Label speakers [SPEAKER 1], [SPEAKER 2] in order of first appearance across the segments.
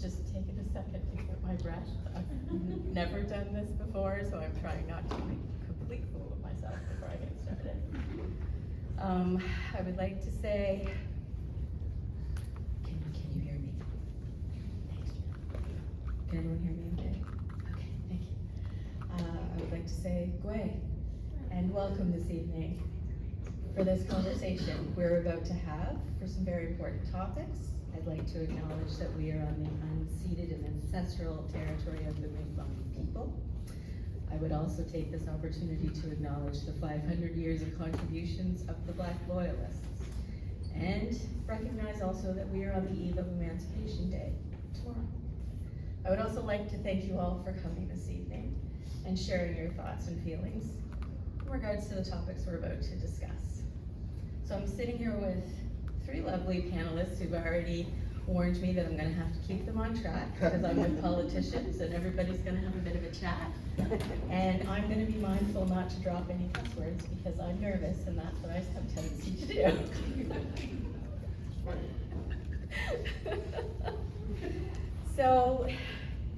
[SPEAKER 1] just taken a second to get my breath. I've never done this before, so I'm trying not to make a complete fool of myself before I get started. I would like to say, can you hear me? Thanks. Can anyone hear me okay? Okay, thank you. I would like to say, Gway, and welcome this evening for this conversation we're about to have for some very important topics. I'd like to acknowledge that we are on the unceded and ancestral territory of the Mi'kmaq people. I would also take this opportunity to acknowledge the 500 years of contributions of the Black Loyalists, and recognize also that we are on the eve of Emancipation Day tomorrow. I would also like to thank you all for coming this evening and sharing your thoughts and feelings in regards to the topics we're about to discuss. So I'm sitting here with three lovely panelists who've already warned me that I'm gonna have to keep them on track because I'm with politicians and everybody's gonna have a bit of a chat. And I'm gonna be mindful not to drop any cuss words because I'm nervous and that's what I have a tendency to do. So,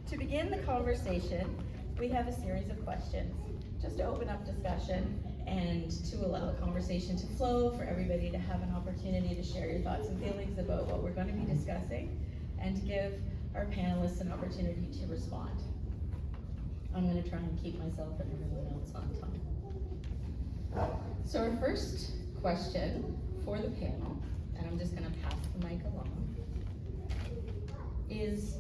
[SPEAKER 1] to begin the conversation, we have a series of questions just to open up discussion and to allow the conversation to flow, for everybody to have an opportunity to share your thoughts and feelings about what we're going to be discussing, and to give our panelists an opportunity to respond. I'm going to try and keep myself and everyone else on time. So our first question for the panel, and I'm just going to pass the mic along, is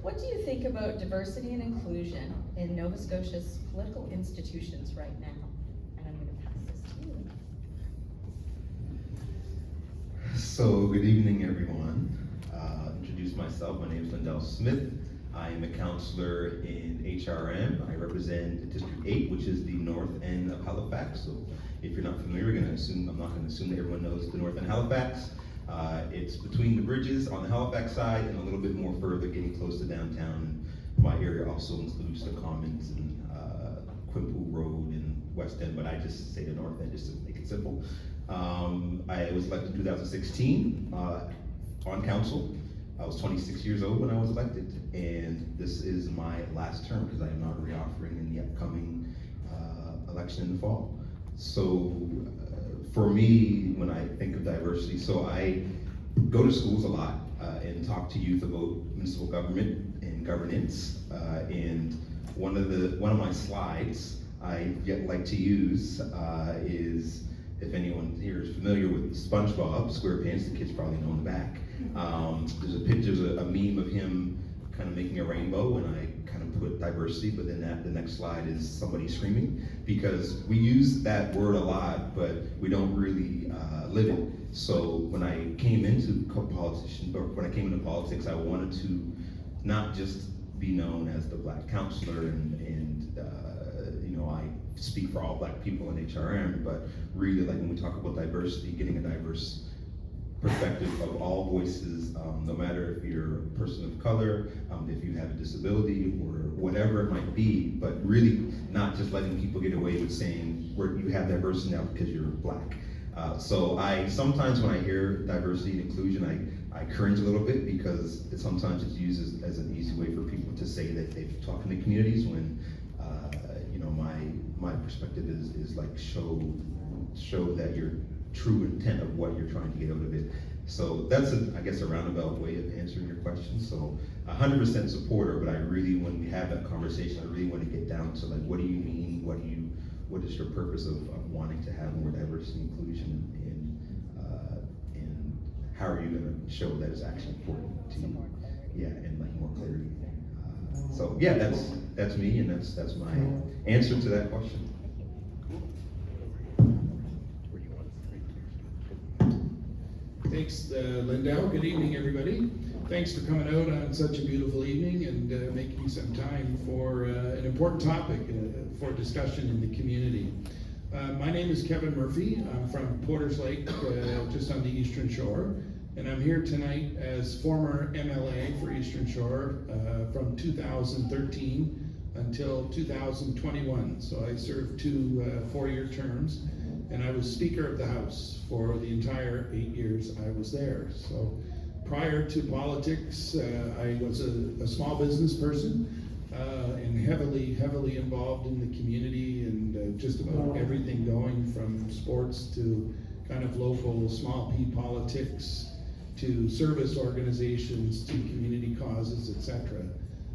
[SPEAKER 1] what do you think about diversity and inclusion in Nova Scotia's political institutions right now?
[SPEAKER 2] So, good evening, everyone. Introduce myself. My name is Lindell Smith. I am a counselor in HRM. I represent District 8, which is the north end of Halifax. So, if you're not familiar, I'm not going to assume that everyone knows the north end of Halifax. It's between the bridges on the Halifax side and a little bit more further, getting close to downtown. My area also includes the Commons and Quimpool Road and West End, but I just say the north end just to make it simple. I was elected in 2016 on council. I was 26 years old when I was elected, and this is my last term because I am not reoffering in the upcoming election in the fall. So for me, when I think of diversity, so I go to schools a lot and talk to youth about municipal government and governance. And one of my slides I like to use is, if anyone here is familiar with SpongeBob SquarePants, the kids probably know in the back. There's a meme of him kind of making a rainbow, and I kind of put diversity, but then the next slide is somebody screaming, because we use that word a lot, but we don't really live it. So when I came into politics, I wanted to not just be known as the Black counselor and I speak for all Black people in HRM, but really, like, when we talk about diversity, getting a diverse perspective of all voices, no matter if you're a person of color, if you have a disability, or whatever it might be, but really not just letting people get away with saying you have diversity now because you're Black. So sometimes when I hear diversity and inclusion, I cringe a little bit, because sometimes it's used as an easy way for people to say that they've talked in the communities, when my perspective is like show that your true intent of what you're trying to get out of it. So that's I guess a roundabout way of answering your question. So 100% supporter, but when we have that conversation, I really want to get down to, like, what do you mean? What is your purpose of wanting to have more diversity and inclusion, and how are you going to show that it's actually important to you? Yeah, and like more clarity. So yeah, that's me, and that's my answer to that question.
[SPEAKER 3] Thanks, Lindell. Good evening, everybody. Thanks for coming out on such a beautiful evening and making some time for an important topic for discussion in the community. My name is Kevin Murphy. I'm from Porters Lake, just on the Eastern Shore. And I'm here tonight as former MLA for Eastern Shore from 2013 until 2021. So I served two 4-year terms, and I was Speaker of the House for the entire 8 years I was there. So Prior to politics, I was a small business person and heavily involved in the community and just about everything going from sports to kind of local small p politics to service organizations to community causes, etc.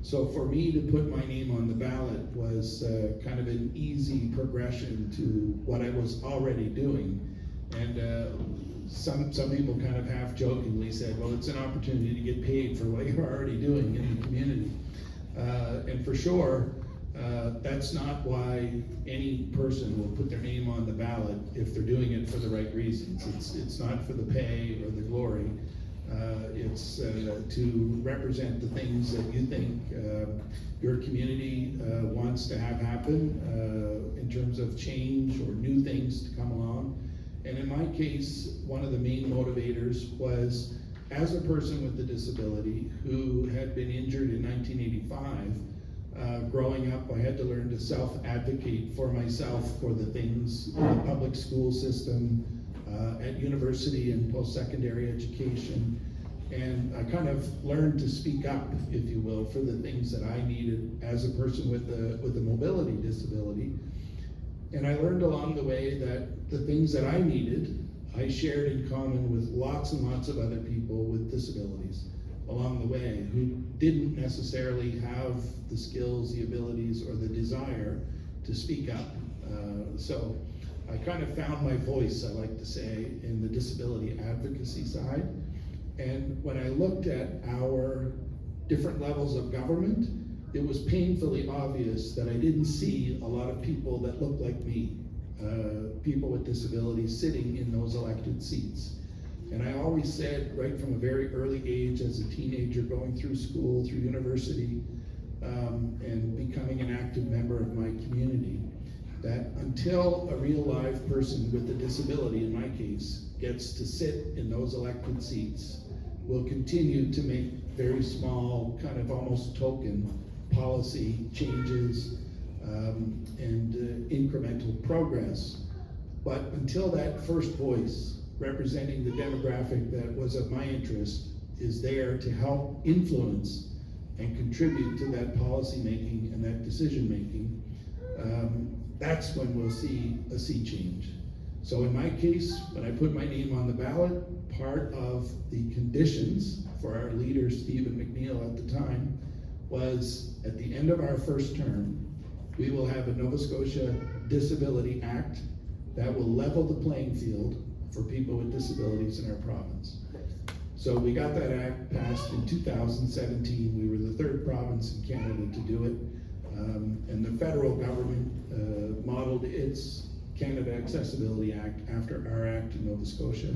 [SPEAKER 3] So for me to put my name on the ballot was kind of an easy progression to what I was already doing. And some people kind of half jokingly said, well, it's an opportunity to get paid for what you're already doing in the community. And for sure, that's not why any person will put their name on the ballot if they're doing it for the right reasons. It's not for the pay or the glory. It's to represent the things that you think your community wants to have happen in terms of change or new things to come along. And in my case, one of the main motivators was, as a person with a disability who had been injured in 1985, growing up, I had to learn to self-advocate for myself for the things in the public school system, at university and post-secondary education. And I kind of learned to speak up, if you will, for the things that I needed as a person with a mobility disability. And I learned along the way that the things that I needed, I shared in common with lots and lots of other people with disabilities along the way who didn't necessarily have the skills, the abilities, or the desire to speak up. So I kind of found my voice, I like to say, in the disability advocacy side. And when I looked at our different levels of government, it was painfully obvious that I didn't see a lot of people that looked like me, people with disabilities sitting in those elected seats. And I always said, right from a very early age, as a teenager going through school, through university, and becoming an active member of my community, that until a real live person with a disability, in my case, gets to sit in those elected seats, we'll continue to make very small, kind of almost token policy changes and incremental progress. But until that first voice representing the demographic that was of my interest is there to help influence and contribute to that policy making and that decision making, that's when we'll see a sea change. So in my case, when I put my name on the ballot, part of the conditions for our leader, Stephen McNeil at the time, was at the end of our first term, we will have a Nova Scotia Disability Act that will level the playing field for people with disabilities in our province. So we got that act passed in 2017. We were the third province in Canada to do it. And the federal government modeled its Canada Accessibility Act after our act in Nova Scotia.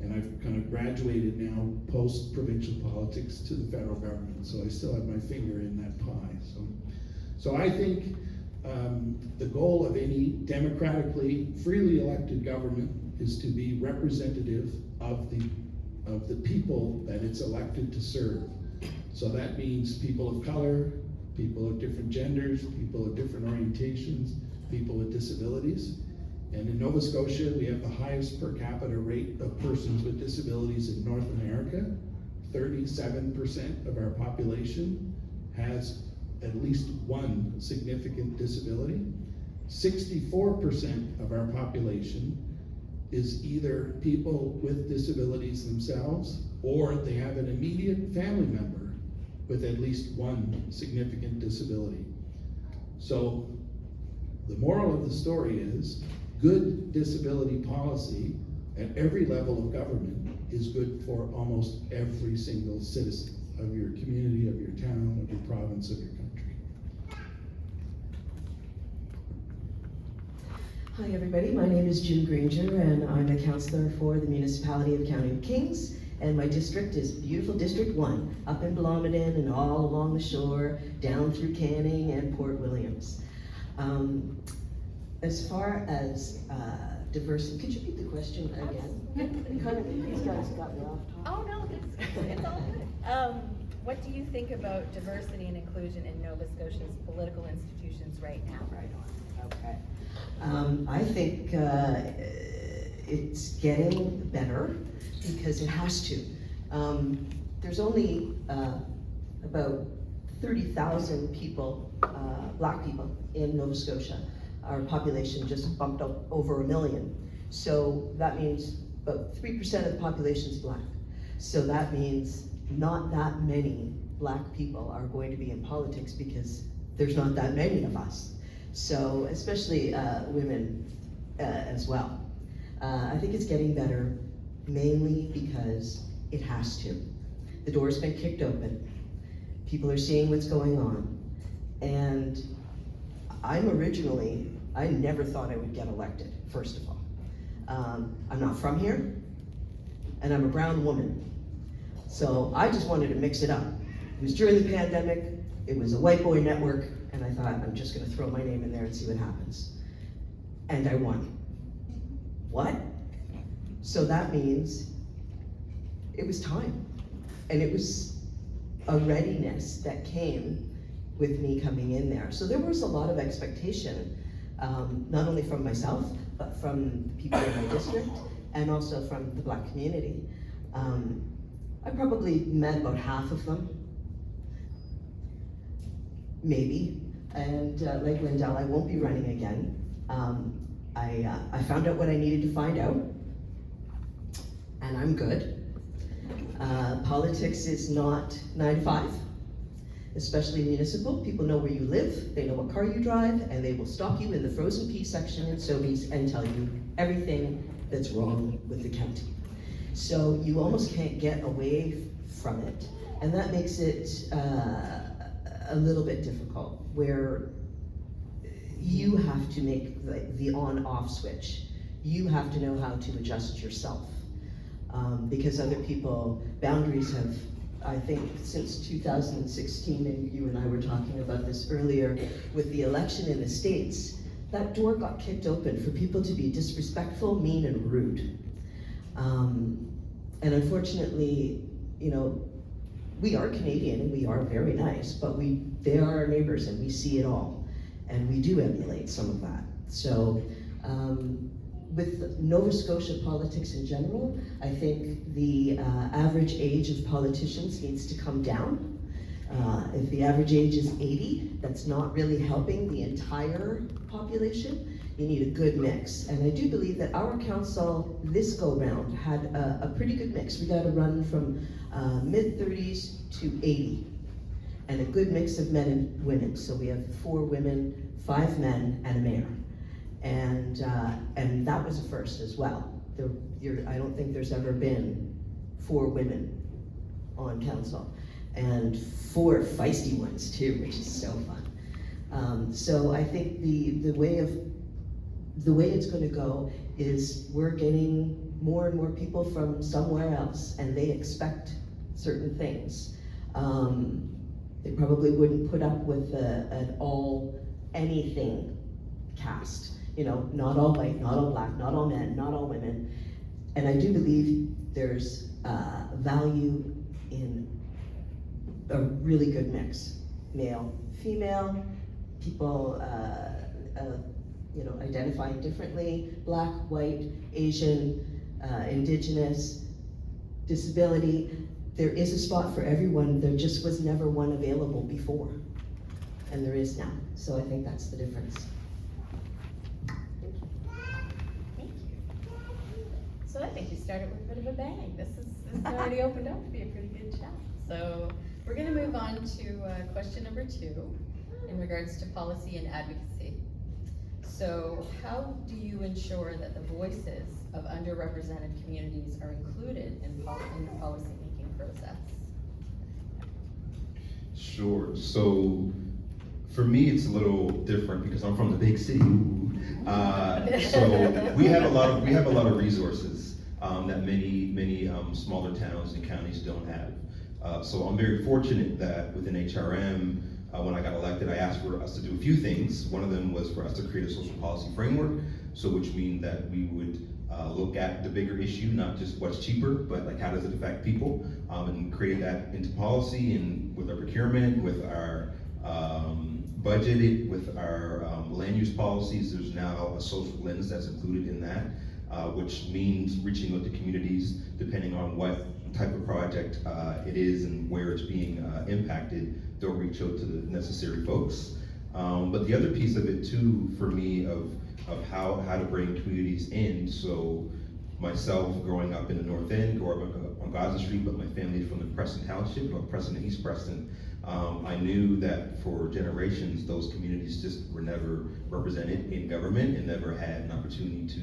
[SPEAKER 3] And I've kind of graduated now post-provincial politics to the federal government, so I still have my finger in that pie. So I think the goal of any democratically, freely elected government is to be representative of the people that it's elected to serve. So that means people of color, people of different genders, people of different orientations, people with disabilities. And in Nova Scotia, we have the highest per capita rate of persons with disabilities in North America. 37% of our population has at least one significant disability. 64% of our population is either people with disabilities themselves, or they have an immediate family member with at least one significant disability. So the moral of the story is, good disability policy at every level of government is good for almost every single citizen of your community, of your town, of your province, of your country.
[SPEAKER 4] Hi everybody, my name is June Granger and I'm a councillor for the municipality of County of Kings, and my district is beautiful District 1, up in Blomidon and all along the shore, down through Canning and Port Williams. As far as diversity, could you repeat the question again? Kind of, these guys got me off topic.
[SPEAKER 1] Oh no, it's all good. What do you think about diversity and inclusion in Nova Scotia's political institutions right now?
[SPEAKER 4] Right on. Okay. I think it's getting better because it has to. There's only about 30,000 people, black people in Nova Scotia. Our population just bumped up over 1 million. So that means about 3% of the population is black. So that means not that many black people are going to be in politics because there's not that many of us. So, especially women as well. I think it's getting better mainly because it has to. The door's been kicked open. People are seeing what's going on. And I never thought I would get elected, first of all. I'm not from here, and I'm a brown woman. So I just wanted to mix it up. It was during the pandemic, it was a white boy network, and I thought, I'm just gonna throw my name in there and see what happens. And I won. What? So that means it was time. And it was a readiness that came with me coming in there. So there was a lot of expectation, not only from myself, but from the people in my district, and also from the black community. I probably met about half of them, maybe. And like Lindell, I won't be running again. I found out what I needed to find out, and I'm good. Politics is not 9 to 5, especially municipal. People know where you live, they know what car you drive, and they will stop you in the frozen pea section at Sobeys and tell you everything that's wrong with the county. So you almost can't get away from it, and that makes it a little bit difficult, where you have to make the on-off switch. You have to know how to adjust yourself. Because other people, boundaries have, I think, since 2016, and you and I were talking about this earlier, with the election in the States, that door got kicked open for people to be disrespectful, mean, and rude. And unfortunately, you know, we are Canadian and we are very nice, but they are our neighbors and we see it all. And we do emulate some of that. So, with Nova Scotia politics in general, I think the average age of politicians needs to come down. If the average age is 80, that's not really helping the entire population. You need a good mix. And I do believe that our council this go round had a pretty good mix. We got a run from mid-30s to 80, and a good mix of men and women. So we have 4 women, 5 men, and a mayor. And that was a first as well. I don't think there's ever been 4 women on council, and 4 feisty ones too, which is so fun. So I think the way it's going to go is we're getting more and more people from somewhere else, and they expect certain things. They probably wouldn't put up with an all anything cast. You know, not all white, not all black, not all men, not all women. And I do believe there's value in a really good mix. Male, female, people you know, identifying differently, black, white, Asian, Indigenous, disability. There is a spot for everyone. There just was never one available before. And there is now. So I think that's the difference.
[SPEAKER 1] So I think you started with a bit of a bang. This is already opened up to be a pretty good chat. So we're going to move on to question number 2 in regards to policy and advocacy. So how do you ensure that the voices of underrepresented communities are included in the policy making process?
[SPEAKER 2] Sure. So for me, it's a little different because I'm from the big city. So we have a lot of resources that many smaller towns and counties don't have. So I'm very fortunate that within HRM, when I got elected, I asked for us to do a few things. One of them was for us to create a social policy framework, so which means that we would look at the bigger issue, not just what's cheaper, but like how does it affect people, and create that into policy and with our procurement, with our budget, with our land use policies. There's now a social lens that's included in that, which means reaching out to communities depending on what type of project it is and where it's being impacted, they'll reach out to the necessary folks. But the other piece of it too, for me, of how to bring communities in. So myself, growing up in the North End, growing up on Gaza Street, but my family's from the Preston Township, North Preston and East Preston. I knew that for generations, those communities just were never represented in government and never had an opportunity to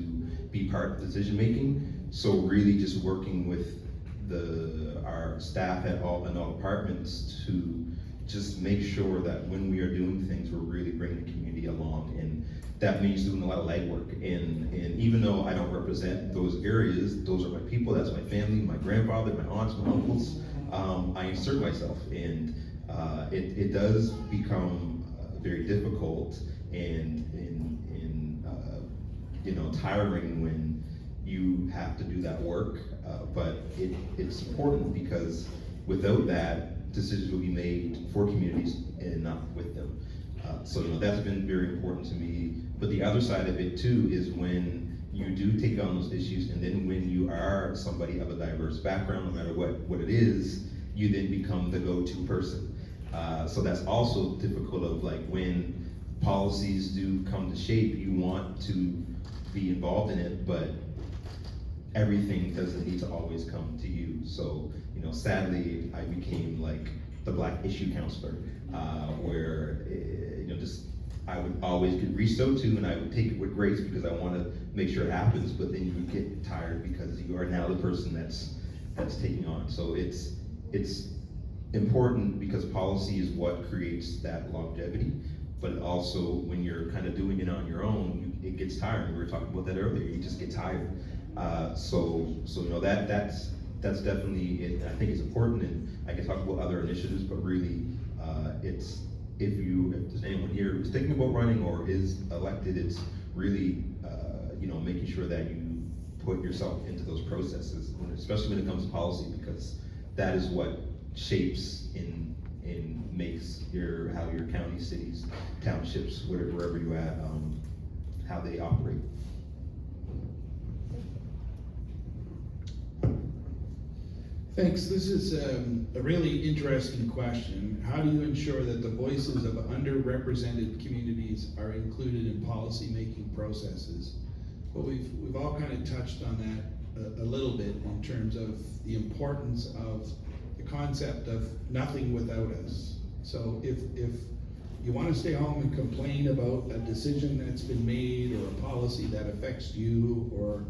[SPEAKER 2] be part of decision making. So really just working with our staff in all departments to just make sure that when we are doing things, we're really bringing the community along. And that means doing a lot of legwork. And even though I don't represent those areas, those are my people, that's my family, my grandfather, my aunts, my uncles. I insert myself, and it does become very difficult and tiring when you have to do that work. But it's important because without that, decisions will be made for communities and not with them. So that's been very important to me. But the other side of it too is when you do take on those issues, and then when you are somebody of a diverse background, no matter what it is, you then become the go-to person. So that's also difficult of like when policies do come to shape, you want to be involved in it, but everything doesn't need to always come to you. So, sadly, I became like the Black issue counselor, where, I would always get reached out to, and I would take it with grace because I want to make sure it happens, but then you would get tired because you are now the person that's taking on. So it's important because policy is what creates that longevity, but also when you're kind of doing it on your own, it gets tiring. We were talking about that earlier, you just get tired. So that's definitely it. I think it's important, and I can talk about other initiatives, but really it's if there's anyone here who's thinking about running or is elected, it's really making sure that you put yourself into those processes, especially when it comes to policy, because that is what shapes and makes how your counties, cities, townships, wherever you're at, how they operate.
[SPEAKER 3] Thanks. This is a really interesting question. How do you ensure that the voices of underrepresented communities are included in policy-making processes? Well, we've all kind of touched on that a little bit in terms of the importance of the concept of nothing without us. So if you want to stay home and complain about a decision that's been made or a policy that affects you or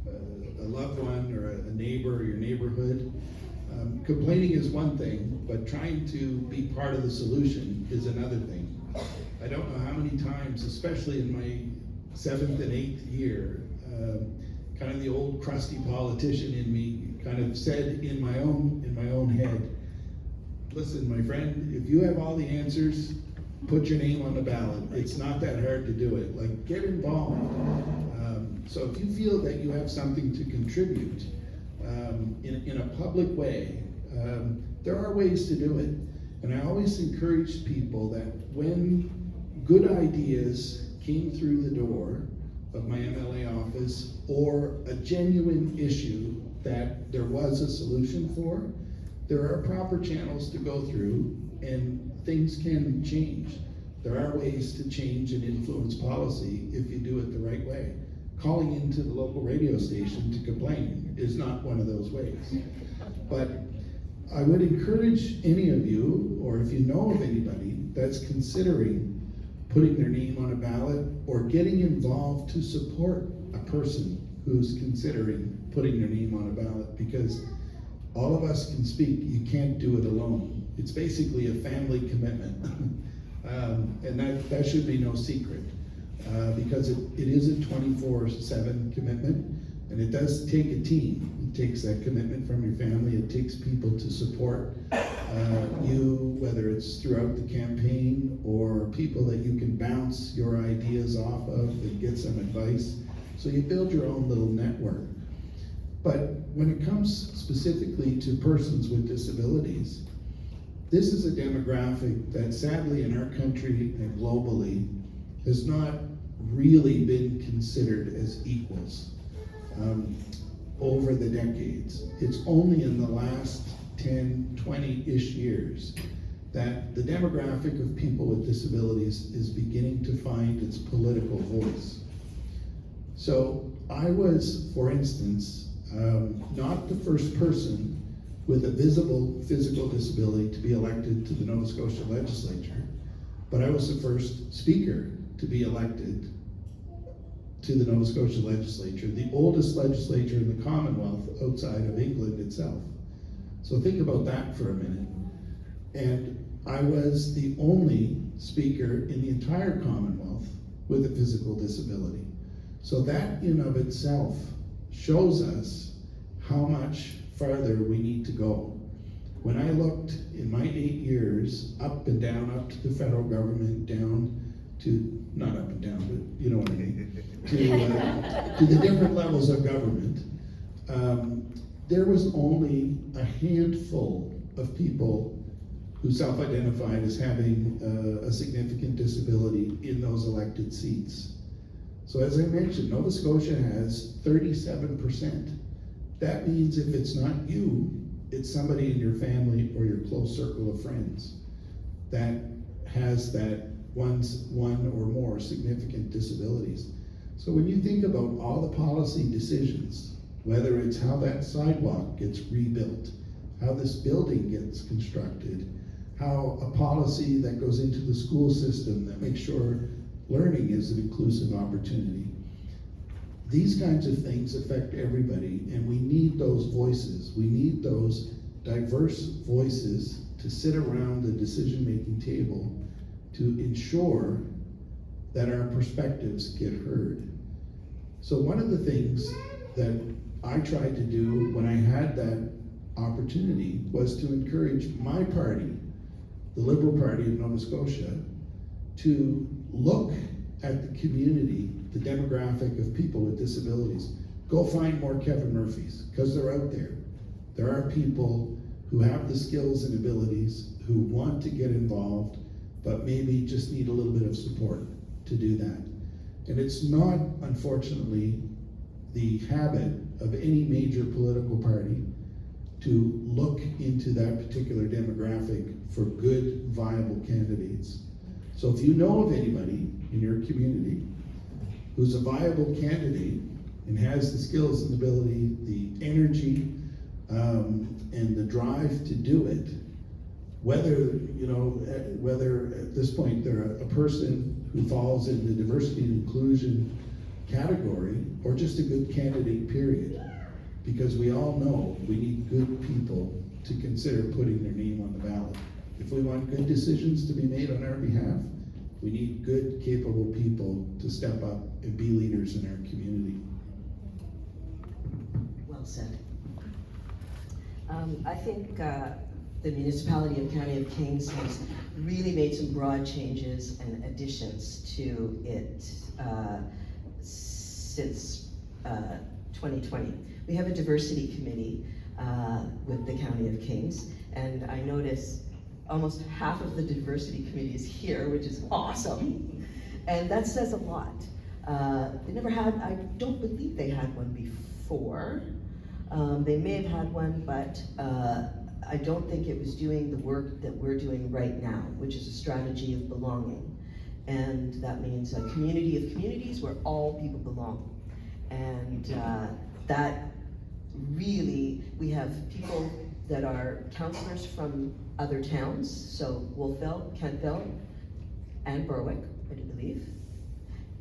[SPEAKER 3] a loved one or a neighbor or your neighborhood, complaining is one thing, but trying to be part of the solution is another thing. I don't know how many times, especially in my 7th and 8th year, kind of the old crusty politician in me kind of said in my own head, listen, my friend, if you have all the answers, put your name on the ballot. It's not that hard to do it. Like, get involved. So if you feel that you have something to contribute in a public way, there are ways to do it. And I always encourage people that when good ideas came through the door of my MLA office, or a genuine issue that there was a solution for, there are proper channels to go through and things can change. There are ways to change and influence policy if you do it the right way. Calling into the local radio station to complain is not one of those ways. But I would encourage any of you, or if you know of anybody that's considering putting their name on a ballot or getting involved to support a person who's considering putting their name on a ballot, because all of us can speak, you can't do it alone. It's basically a family commitment. And that should be no secret, because it is a 24/7 commitment, and it does take a team. It takes that commitment from your family, it takes people to support you, whether it's throughout the campaign or people that you can bounce your ideas off of and get some advice. So you build your own little network. But when it comes specifically to persons with disabilities, this is a demographic that sadly in our country and globally has not really been considered as equals. over the decades. It's only in the last 10, 20-ish years that the demographic of people with disabilities is beginning to find its political voice. So I was, for instance, not the first person with a visible physical disability to be elected to the Nova Scotia legislature, but I was the first speaker to be elected to the Nova Scotia legislature, the oldest legislature in the Commonwealth outside of England itself. So think about that for a minute. And I was the only speaker in the entire Commonwealth with a physical disability. So that in of itself shows us how much farther we need to go. When I looked in my 8 years, up and down, up to the federal government, down to, not up and down, but you know what I mean, to the different levels of government, there was only a handful of people who self-identified as having a significant disability in those elected seats. So as I mentioned, Nova Scotia has 37%. That means if it's not you, it's somebody in your family or your close circle of friends that has that one or more significant disabilities. So when you think about all the policy decisions, whether it's how that sidewalk gets rebuilt, how this building gets constructed, how a policy that goes into the school system that makes sure learning is an inclusive opportunity. These kinds of things affect everybody, and we need those voices. We need those diverse voices to sit around the decision-making table to ensure that our perspectives get heard. So one of the things that I tried to do when I had that opportunity was to encourage my party, the Liberal Party of Nova Scotia, to look at the community, the demographic of people with disabilities. Go find more Kevin Murphys, because they're out there. There are people who have the skills and abilities, who want to get involved, but maybe just need a little bit of support to do that. And it's not, unfortunately, the habit of any major political party to look into that particular demographic for good, viable candidates. So if you know of anybody in your community who's a viable candidate and has the skills and ability, the energy, and the drive to do it, whether at this point they're a person who falls in the diversity and inclusion category, or just a good candidate, period. Because we all know we need good people to consider putting their name on the ballot. If we want good decisions to be made on our behalf, we need good, capable people to step up and be leaders in our community.
[SPEAKER 4] Well said. I think the municipality of County of Kings has really made some broad changes and additions to it since 2020. We have a diversity committee with the County of Kings, and I notice almost half of the diversity committee is here, which is awesome, and that says a lot. They never had, I don't believe they had one before. They may have had one, but I don't think it was doing the work that we're doing right now, which is a strategy of belonging. And that means a community of communities where all people belong. And that really, we have people that are councillors from other towns, so Wolfville, Kentville, and Berwick, I do believe.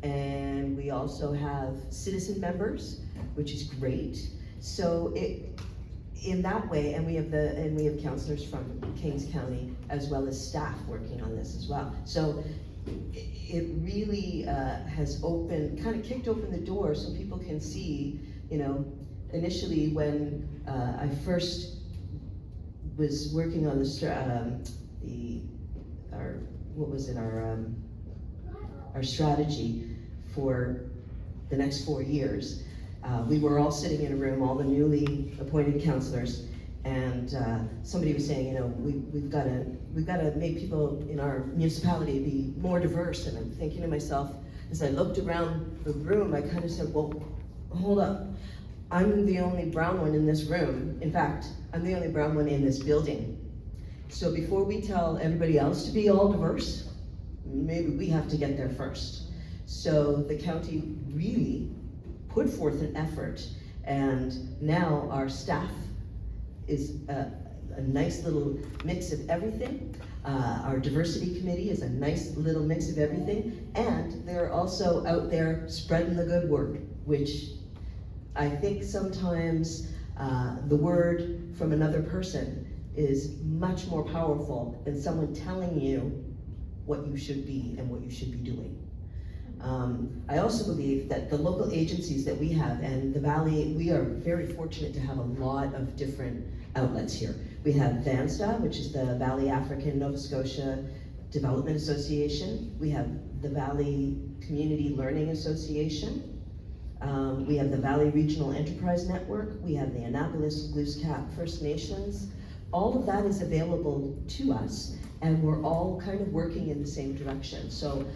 [SPEAKER 4] And we also have citizen members, which is great. So in that way, and we have councillors from Kings County as well as staff working on this as well. So it really has kind of kicked open the door so people can see, initially when I first was working on our strategy for the next 4 years. We were all sitting in a room, all the newly appointed councillors, and somebody was saying, we've got to make people in our municipality be more diverse. And I'm thinking to myself, as I looked around the room, I kind of said, well, hold up. I'm the only brown one in this room. In fact, I'm the only brown one in this building. So before we tell everybody else to be all diverse, maybe we have to get there first. So the county really put forth an effort, and now our staff is a nice little mix of everything. Our diversity committee is a nice little mix of everything, and they're also out there spreading the good word, which I think sometimes the word from another person is much more powerful than someone telling you what you should be and what you should be doing. I also believe that the local agencies that we have, and the Valley, we are very fortunate to have a lot of different outlets here. We have VANSTA, which is the Valley African Nova Scotia Development Association. We have the Valley Community Learning Association. We have the Valley Regional Enterprise Network. We have the Annapolis Glooscap First Nations. All of that is available to us, and we're all kind of working in the same direction. So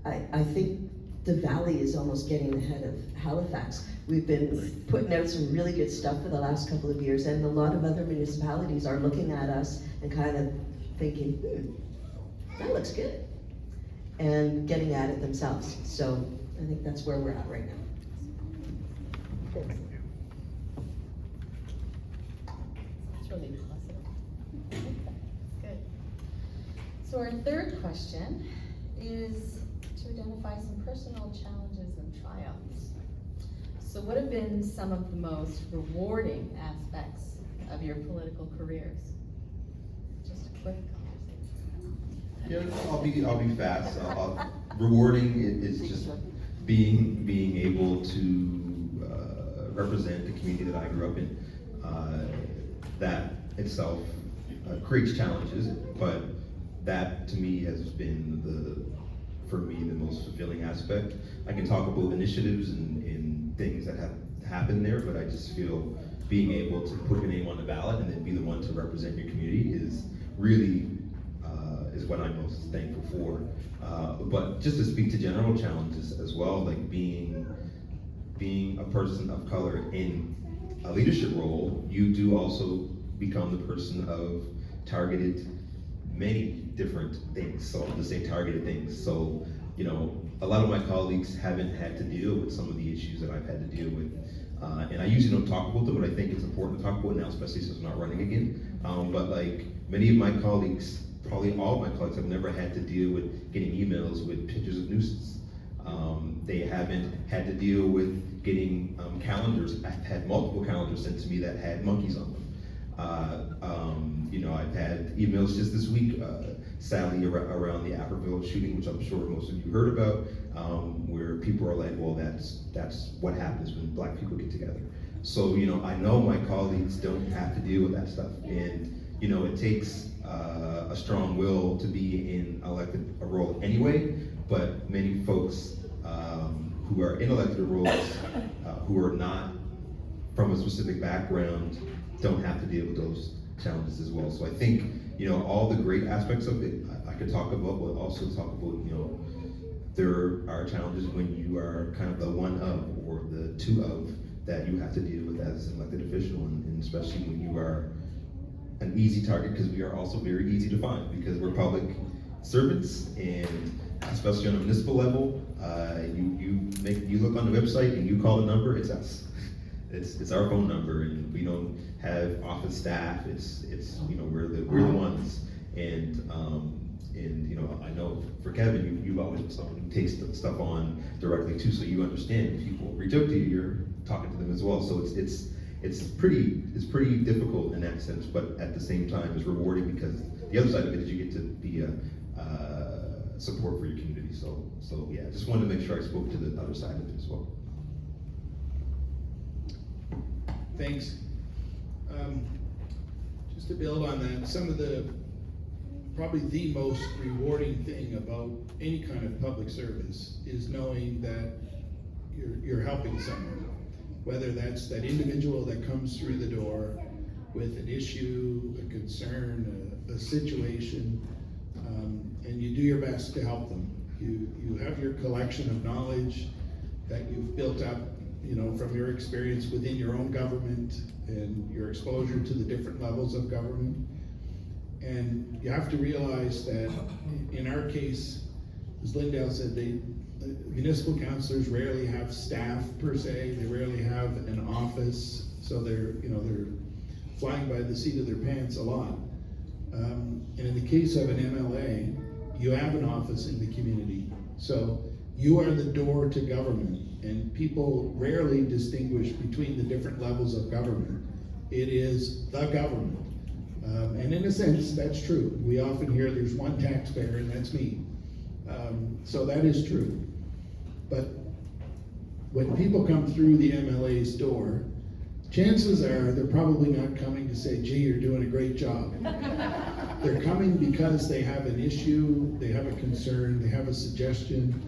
[SPEAKER 4] I think the Valley is almost getting ahead of Halifax. We've been putting out some really good stuff for the last couple of years, and a lot of other municipalities are looking at us and kind of thinking, that looks good, and getting at it themselves. So I think that's where we're at right now. Thanks.
[SPEAKER 1] It's really positive. Good. So our third question is to identify some personal challenges and triumphs. So what have been some of the most rewarding aspects of your political careers? Just a quick conversation.
[SPEAKER 2] Yeah, I'll be fast. Rewarding is just being able to represent the community that I grew up in. That itself creates challenges, but that to me has been for me the most fulfilling aspect. I can talk about initiatives and things that have happened there, but I just feel being able to put your name on the ballot and then be the one to represent your community is really is what I'm most thankful for. But just to speak to general challenges as well, like being a person of color in a leadership role, you do also become the person of targeted many different things. So I'll just say targeted things. So, you know, a lot of my colleagues haven't had to deal with some of the issues that I've had to deal with. And I usually don't talk about them, but I think it's important to talk about now, especially since I'm not running again. But like many of my colleagues, probably all of my colleagues, have never had to deal with getting emails with pictures of nuisance. They haven't had to deal with getting calendars. I've had multiple calendars sent to me that had monkeys on them. You know, I've had emails just this week, sadly around the Apperville shooting, which I'm sure most of you heard about, where people are like, well, that's what happens when Black people get together. So, you know, I know my colleagues don't have to deal with that stuff, and you know, it takes a strong will to be in a role anyway. But many folks who are in elected roles, who are not from a specific background, don't have to deal with those challenges as well. So I think, you know, all the great aspects of it I could talk about, but also talk about, you know, there are challenges when you are kind of the one of or the two of that you have to deal with as an elected official, and especially when you are an easy target, because we are also very easy to find because we're public servants, and especially on a municipal level, you look on the website and you call the number, it's us. It's our phone number, and we don't have office staff. It's you know, we're the ones, and you know, I know for Kevin, you've always been someone who takes the stuff on directly too, so you understand if people reach out to you, you're talking to them as well. So it's pretty difficult in that sense, but at the same time, it's rewarding because the other side of it is you get to be a support for your community. So yeah, just wanted to make sure I spoke to the other side of it as well.
[SPEAKER 3] Thanks. Just to build on that, some of probably the most rewarding thing about any kind of public service is knowing that you're helping someone, whether that's that individual that comes through the door with an issue, a concern, a situation, and you do your best to help them. You have your collection of knowledge that you've built up from your experience within your own government and your exposure to the different levels of government. And you have to realize that in our case, as Lindell said, municipal councillors rarely have staff per se. They rarely have an office, so they're flying by the seat of their pants a lot. And in the case of an MLA, you have an office in the community. So you are the door to government, and people rarely distinguish between the different levels of government. It is the government. And in a sense, that's true. We often hear there's one taxpayer, and that's me. So that is true. But when people come through the MLA's door, chances are they're probably not coming to say, gee, you're doing a great job. They're coming because they have an issue, they have a concern, they have a suggestion.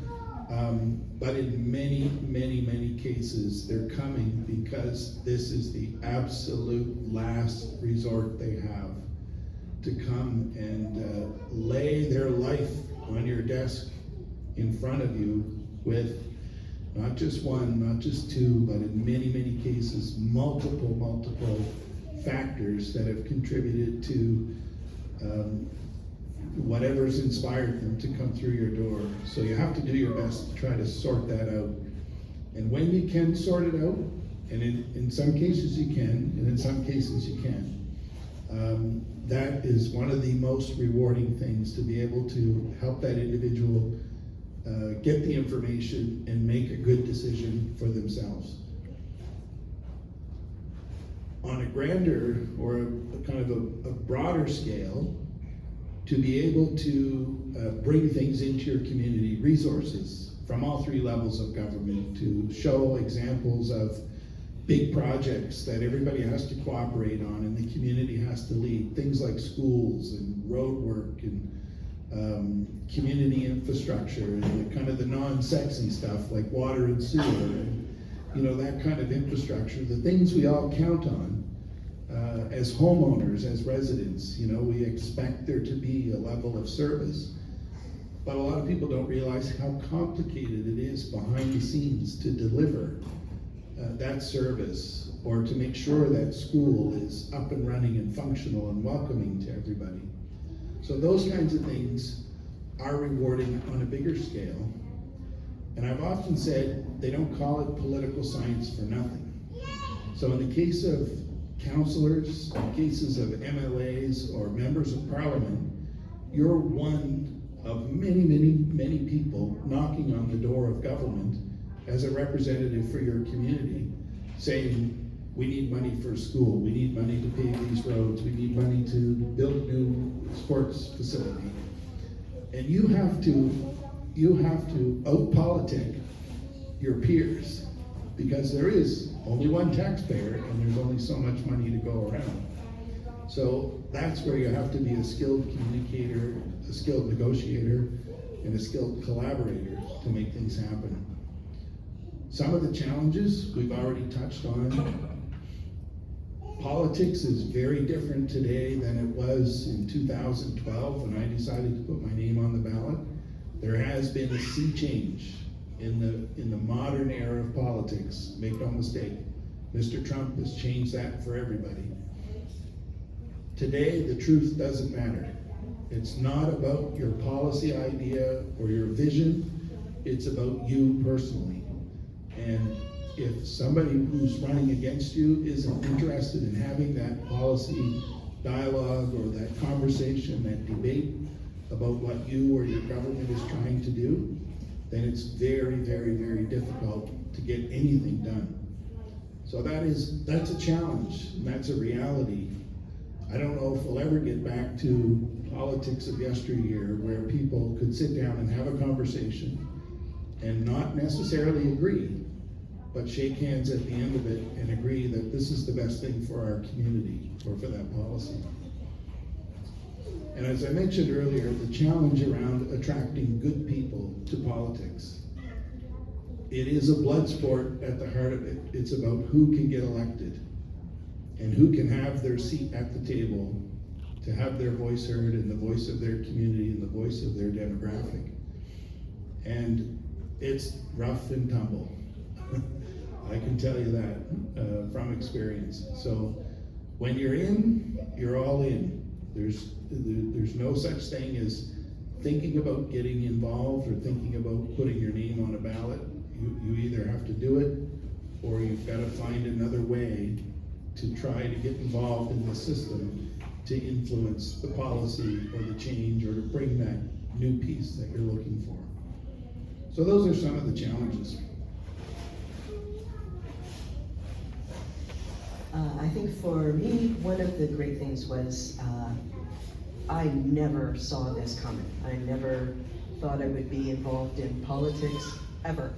[SPEAKER 3] But in many, many, many cases, they're coming because this is the absolute last resort they have to come and lay their life on your desk in front of you with not just one, not just two, but in many, many cases, multiple factors that have contributed to whatever's inspired them to come through your door. So you have to do your best to try to sort that out. And when you can sort it out, and in some cases you can, and in some cases you can't, that is one of the most rewarding things, to be able to help that individual get the information and make a good decision for themselves. On a grander or a kind of a broader scale, to be able to bring things into your community, resources from all three levels of government, to show examples of big projects that everybody has to cooperate on and the community has to lead, things like schools and road work and community infrastructure and the kind of the non-sexy stuff like water and sewer and that kind of infrastructure, the things we all count on as homeowners, as residents. We expect there to be a level of service, but a lot of people don't realize how complicated it is behind the scenes to deliver that service, or to make sure that school is up and running and functional and welcoming to everybody. So those kinds of things are rewarding on a bigger scale. And I've often said they don't call it political science for nothing. So in the case of councillors, in cases of MLAs or members of parliament, you're one of many, many, many people knocking on the door of government as a representative for your community, saying, we need money for school, we need money to pave these roads, we need money to build a new sports facility. And you have to out-politic your peers, because there is only one taxpayer and there's only so much money to go around. So that's where you have to be a skilled communicator, a skilled negotiator, and a skilled collaborator to make things happen. Some of the challenges we've already touched on. Politics is very different today than it was in 2012 when I decided to put my name on the ballot. There has been a sea change in the modern era of politics. Make no mistake, Mr. Trump has changed that for everybody. Today, the truth doesn't matter. It's not about your policy idea or your vision, it's about you personally. And if somebody who's running against you isn't interested in having that policy dialogue or that conversation, that debate about what you or your government is trying to do, then it's very, very, very difficult to get anything done. So that's a challenge, and that's a reality. I don't know if we'll ever get back to politics of yesteryear where people could sit down and have a conversation and not necessarily agree, but shake hands at the end of it and agree that this is the best thing for our community or for that policy. And as I mentioned earlier, the challenge around attracting good people to politics. It is a blood sport at the heart of it. It's about who can get elected and who can have their seat at the table to have their voice heard and the voice of their community and the voice of their demographic. And it's rough and tumble. I can tell you that from experience. So when you're in, you're all in. There's no such thing as thinking about getting involved or thinking about putting your name on a ballot. You either have to do it, or you've got to find another way to try to get involved in the system to influence the policy or the change or to bring that new piece that you're looking for. So those are some of the challenges.
[SPEAKER 4] I think for me, one of the great things was I never saw this coming. I never thought I would be involved in politics ever,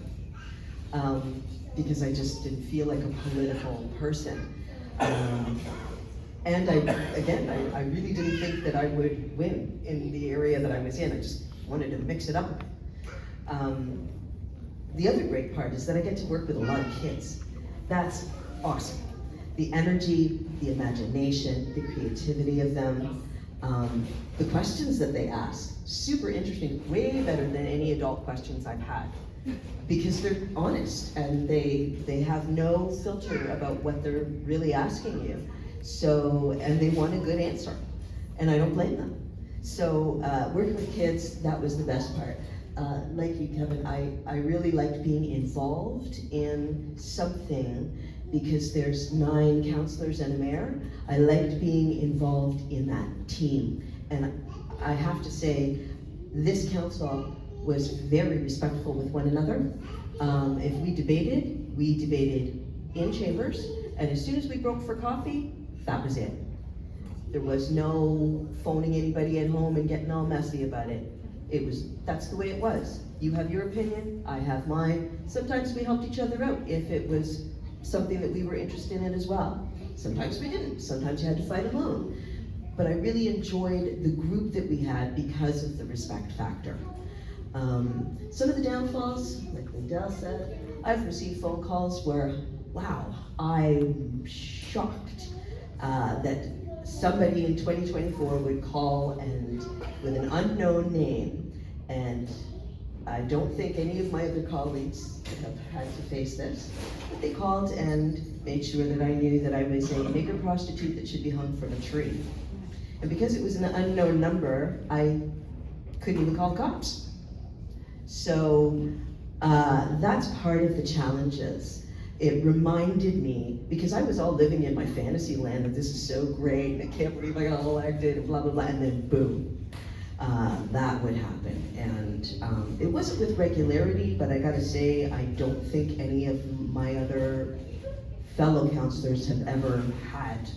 [SPEAKER 4] because I just didn't feel like a political person. And I really didn't think that I would win in the area that I was in. I just wanted to mix it up a bit. The other great part is that I get to work with a lot of kids. That's awesome. The energy, the imagination, the creativity of them, the questions that they ask, super interesting, way better than any adult questions I've had. Because they're honest and they have no filter about what they're really asking you. So, and they want a good answer. And I don't blame them. So working with kids, that was the best part. Like you, Kevin, I really liked being involved in something because there's 9 councillors and a mayor. I liked being involved in that team. And I have to say, this council was very respectful with one another. If we debated in chambers, and as soon as we broke for coffee, that was it. There was no phoning anybody at home and getting all messy about it. That's the way it was. You have your opinion, I have mine. Sometimes we helped each other out if it was something that we were interested in as well. Sometimes we didn't, sometimes you had to fight alone. But I really enjoyed the group that we had because of the respect factor. Some of the downfalls, like Lindell said, I've received phone calls where, wow, I'm shocked that somebody in 2024 would call and with an unknown name, and I don't think any of my other colleagues have had to face this, but they called and made sure that I knew that I was a nigger prostitute that should be hung from a tree. And because it was an unknown number, I couldn't even call the cops. So that's part of the challenges. It reminded me, because I was all living in my fantasy land of this is so great, and I can't believe I got elected, and blah, blah, blah, and then boom, that would happen. And it wasn't with regularity, but I gotta say, I don't think any of my other fellow councillors have ever had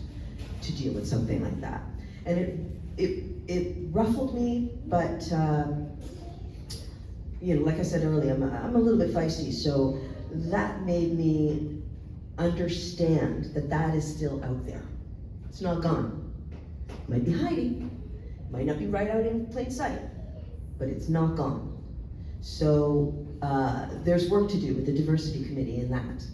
[SPEAKER 4] to deal with something like that. And it ruffled me, but you know, like I said earlier, I'm a little bit feisty, so that made me understand that that is still out there. It's not gone. It might be hiding, might not be right out in plain sight, but it's not gone. So there's work to do with the diversity committee in that.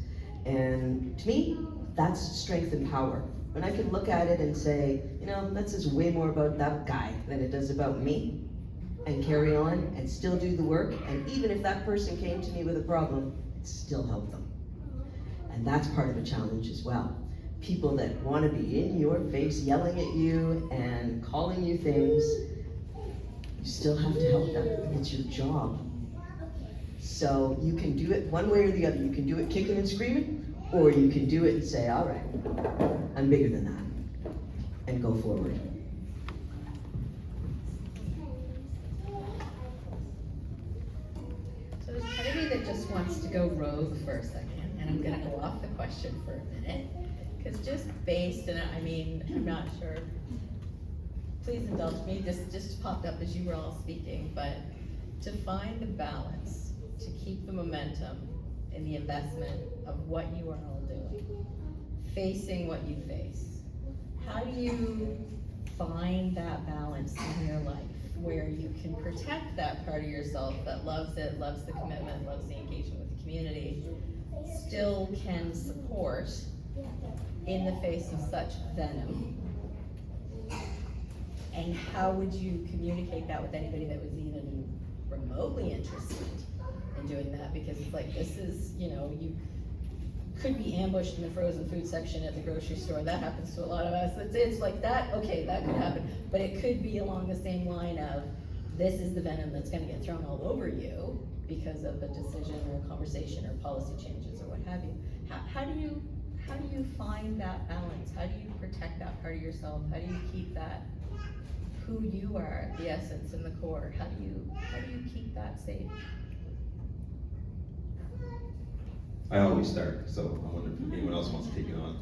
[SPEAKER 4] And to me, that's strength and power. When I can look at it and say, you know, that says way more about that guy than it does about me, and carry on and still do the work, and even if that person came to me with a problem, still help them. And that's part of a challenge as well. People that want to be in your face, yelling at you and calling you things, you still have to help them. It's your job. So you can do it one way or the other. You can do it kicking and screaming, or you can do it and say, all right, I'm bigger than that, and go forward.
[SPEAKER 1] So there's part of me that just wants to go rogue for a second, and I'm gonna go off the question for a minute, because just based, and I mean, I'm not sure, please indulge me, this just popped up as you were all speaking, but to find a balance, to keep the momentum in the investment of what you are all doing, facing what you face, how do you find that balance in your life where you can protect that part of yourself that loves it, loves the commitment, loves the engagement with the community, still can support in the face of such venom? And how would you communicate that with anybody that was even remotely interested in doing that? Because it's like, this is, you know, you could be ambushed in the frozen food section at the grocery store. That happens to a lot of us. It's like that, okay, that could happen. But it could be along the same line of, this is the venom that's gonna get thrown all over you because of a decision or a conversation or policy changes or what have you. How do you find that balance? How do you protect that part of yourself? How do you keep that who you are, the essence and the core? How do you keep that safe?
[SPEAKER 2] I always start, so I wonder if anyone else wants to take it on.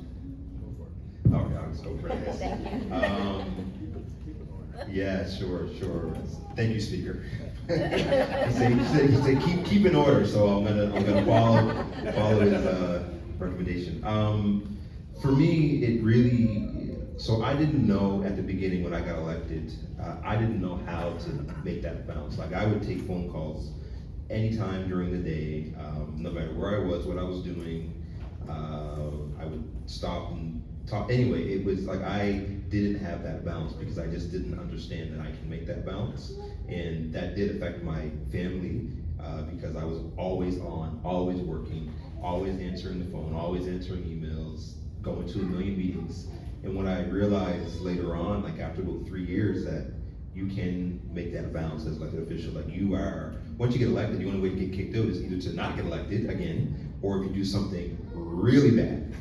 [SPEAKER 2] Go for it. Okay, I'll just go for it.
[SPEAKER 1] Thank you.
[SPEAKER 2] Yeah, sure. Thank you, Speaker. You say keep in order, so I'm gonna follow his recommendation. For me, it really, so I didn't know at the beginning when I got elected, I didn't know how to make that balance. Like, I would take phone calls anytime during the day, no matter where I was, what I was doing. I would stop and talk. Anyway, it was like I didn't have that balance because I just didn't understand that I can make that balance. And that did affect my family because I was always on, always working, always answering the phone, always answering emails, going to a million meetings. And when I realized later on, like after about 3 years, that you can make that balance as elected official. Like, you are, once you get elected, the only way to get kicked out is either to not get elected again, or if you do something really bad.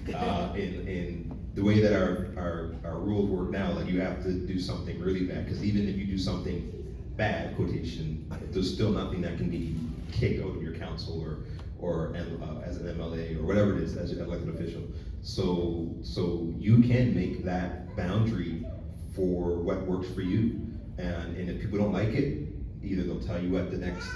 [SPEAKER 2] And the way that our rules work now, like, you have to do something really bad, because even if you do something bad, quotation, there's still nothing that can be kicked out of your council or as an MLA or whatever it is as an elected official. So you can make that boundary for what works for you. And if people don't like it, either they'll tell you at the next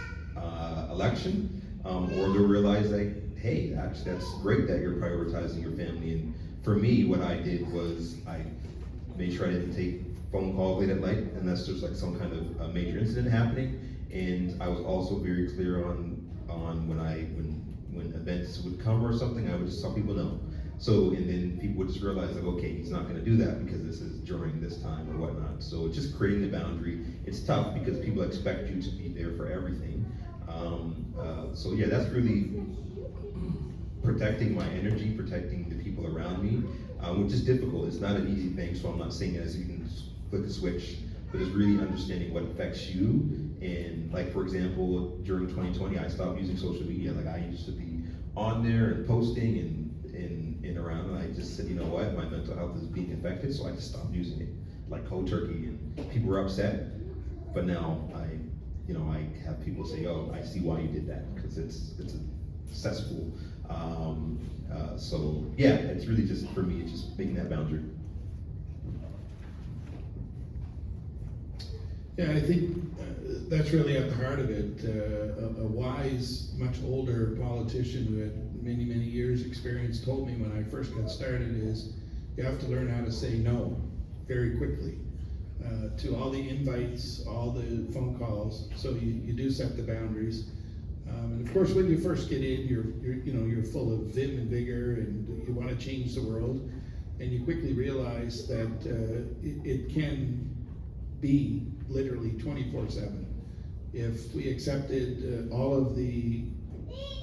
[SPEAKER 2] election, or they'll realize, like, hey, actually that's great that you're prioritizing your family. And for me, what I did was I made sure I didn't take phone calls late at night unless there's like some kind of a major incident happening. And I was also very clear on when events would come or something, I would just tell people no. So, and then people would just realize, like, okay, he's not gonna do that because this is during this time or whatnot. So it's just creating the boundary. It's tough because people expect you to be there for everything. So yeah, that's really protecting my energy, protecting the people around me, which is difficult. It's not an easy thing, so I'm not saying it as you can flick a switch, but it's really understanding what affects you. And like, for example, during 2020, I stopped using social media. Like, I used to be on there and posting and around, and I just said, you know what, my mental health is being affected, so I just stopped using it, like cold turkey, and people were upset. But now I have people say, oh, I see why you did that, because it's a cesspool. So yeah, it's really just, for me, it's just making that boundary.
[SPEAKER 3] Yeah, I think that's really at the heart of it. A wise, much older politician who had many years experience told me when I first got started is, you have to learn how to say no very quickly to all the invites, all the phone calls. So you do set the boundaries. And of course, when you first get in, you're full of vim and vigor, and you want to change the world. And you quickly realize that it can be literally 24/7. If we accepted all of the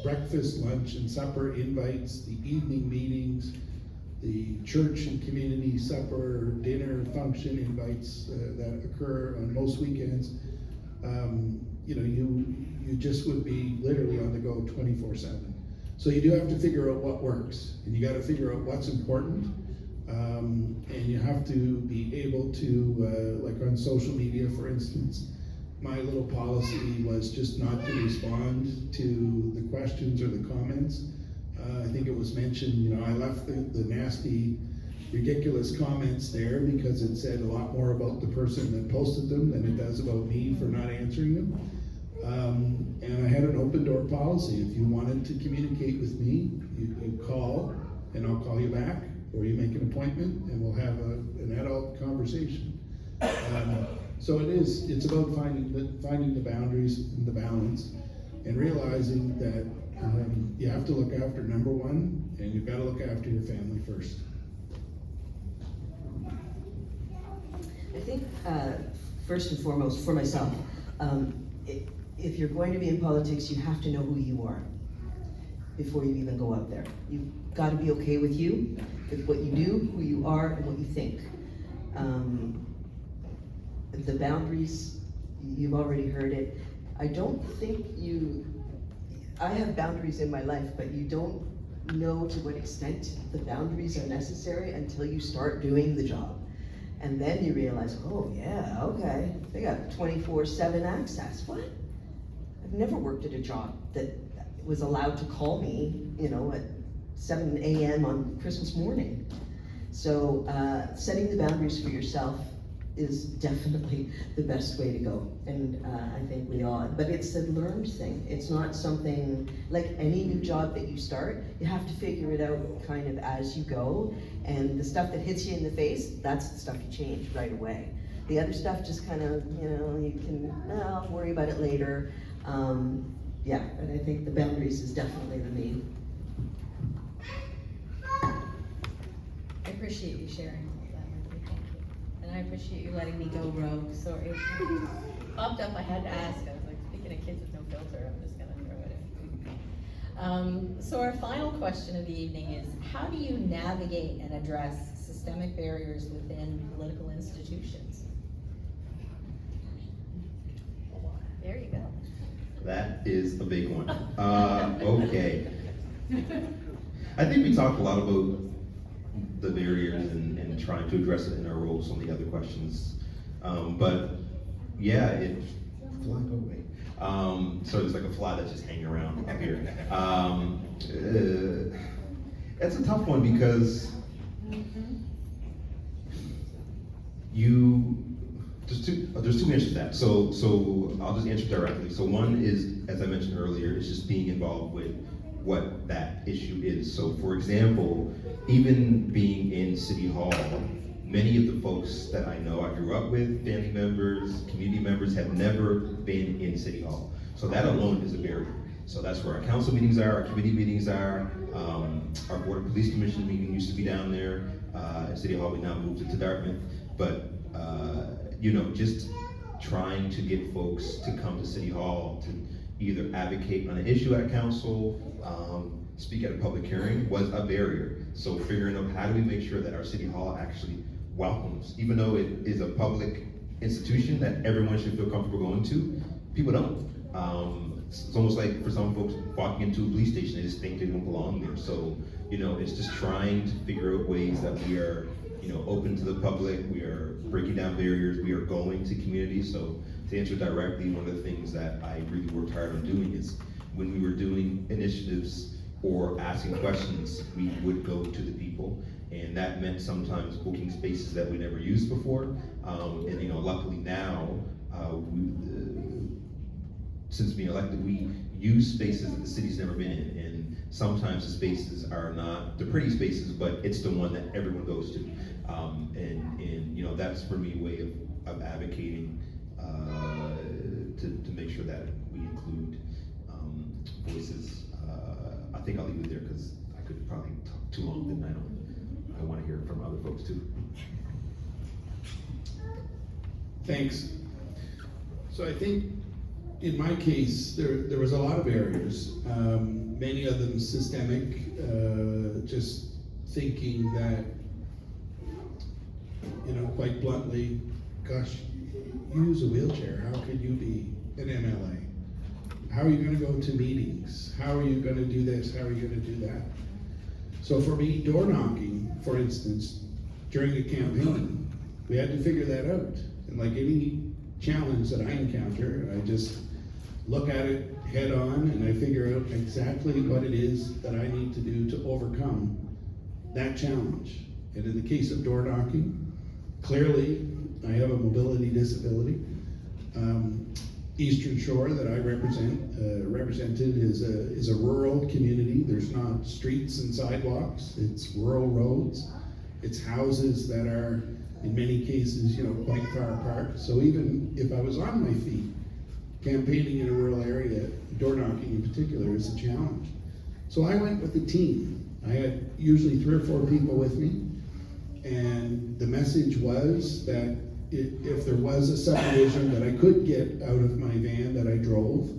[SPEAKER 3] breakfast, lunch, and supper invites, the evening meetings, the church and community supper, dinner, function invites that occur on most weekends, you just would be literally on the go 24/7. So you do have to figure out what works, and you got to figure out what's important. And you have to be able to, like on social media, for instance, my little policy was just not to respond to the questions or the comments. I think it was mentioned, I left the nasty, ridiculous comments there because it said a lot more about the person that posted them than it does about me for not answering them. And I had an open door policy. If you wanted to communicate with me, you call and I'll call you back, or you make an appointment and we'll have an adult conversation. So it's about finding the boundaries and the balance, and realizing that you have to look after number one, and you've got to look after your family first.
[SPEAKER 4] I think, first and foremost, for myself, if you're going to be in politics, you have to know who you are. before you even go out there. You've got to be okay with you, with what you do, who you are, and what you think. The boundaries, you've already heard it. I don't think I have boundaries in my life, but you don't know to what extent the boundaries are necessary until you start doing the job. And then you realize, oh yeah, okay, they got 24/7 access. What? I've never worked at a job that was allowed to call me, at 7 a.m. on Christmas morning. So setting the boundaries for yourself is definitely the best way to go. And I think we all, but it's a learned thing. It's not something, like any new job that you start, you have to figure it out kind of as you go. And the stuff that hits you in the face, that's the stuff you change right away. The other stuff just kind of, you can, worry about it later. Yeah, and I think the boundaries is definitely the main.
[SPEAKER 1] I appreciate you sharing all that with me, thank you. And I appreciate you letting me go rogue, so it popped up, I had to ask. I was like, speaking of kids with no filter, I'm just gonna throw it in. So our final question of the evening is, how do you navigate and address systemic barriers within political institutions? There you go.
[SPEAKER 2] That is a big one. Okay. I think we talked a lot about the barriers and trying to address it in our roles, some of the other questions. But yeah, fly go away. So it's like a fly that's just hanging around up here. It's a tough one because there's two answers to that. So I'll just answer directly. So one is, as I mentioned earlier, is just being involved with what that issue is. So for example, even being in City Hall, many of the folks that I know, I grew up with, family members, community members, have never been in City Hall. So that alone is a barrier. So that's where our council meetings are, our committee meetings are, our Board of Police Commission meeting used to be down there. At City Hall, we now moved it to Dartmouth. But just trying to get folks to come to City Hall to either advocate on an issue at council, speak at a public hearing was a barrier. So figuring out how do we make sure that our City Hall actually welcomes, even though it is a public institution that everyone should feel comfortable going to, people don't. It's almost like for some folks walking into a police station, they just think they don't belong there. So, it's just trying to figure out ways that we are, open to the public, we are breaking down barriers, we are going to communities. So to answer directly, one of the things that I really worked hard on doing is when we were doing initiatives or asking questions, we would go to the people. And that meant sometimes booking spaces that we never used before. And luckily now, since being elected, we use spaces that the city's never been in. And sometimes the spaces are not the pretty spaces, but it's the one that everyone goes to. And that's for me a way of advocating to make sure that we include voices. I think I'll leave it there because I could probably talk too long, and I want to hear from other folks too.
[SPEAKER 3] Thanks. So I think in my case, there was a lot of barriers, many of them systemic, just thinking that, quite bluntly, gosh, you use a wheelchair, how could you be an MLA? How are you gonna go to meetings? How are you gonna do this? How are you gonna do that? So for me, door knocking, for instance, during a campaign, we had to figure that out. And like any challenge that I encounter, I just look at it head on and I figure out exactly what it is that I need to do to overcome that challenge. And in the case of door knocking, clearly I have a mobility disability. Eastern Shore that I represented is a rural community. There's not streets and sidewalks, it's rural roads. It's houses that are, in many cases, quite far apart. So even if I was on my feet, campaigning in a rural area, door knocking in particular, is a challenge. So I went with the team. I had usually 3 or 4 people with me, and the message was that if there was a subdivision that I could get out of my van that I drove,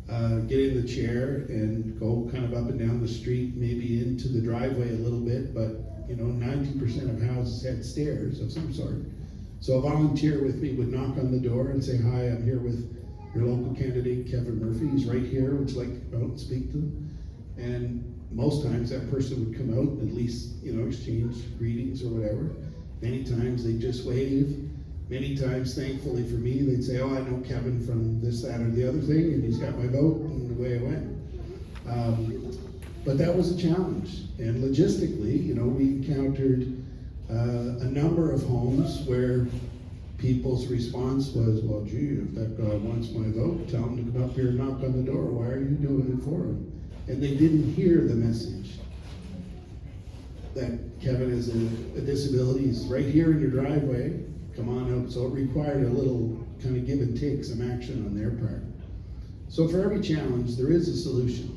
[SPEAKER 3] get in the chair and go kind of up and down the street, maybe into the driveway a little bit, but 90% of houses had stairs of some sort. So a volunteer with me would knock on the door and say, "Hi, I'm here with your local candidate, Kevin Murphy. He's right here. Would you like to come out and speak to him?" And most times that person would come out and at least, exchange greetings or whatever. Many times they'd just wave. Many times, thankfully for me, they'd say, "Oh, I know Kevin from this, that, or the other thing, and he's got my vote," and away it went. But that was a challenge. And logistically, we encountered a number of homes where people's response was, "Well, gee, if that guy wants my vote, tell him to come up here and knock on the door. Why are you doing it for him?" And they didn't hear the message that Kevin has a disability. He's right here in your driveway. Come on out. So it required a little kind of give and take, some action on their part. So for every challenge, there is a solution.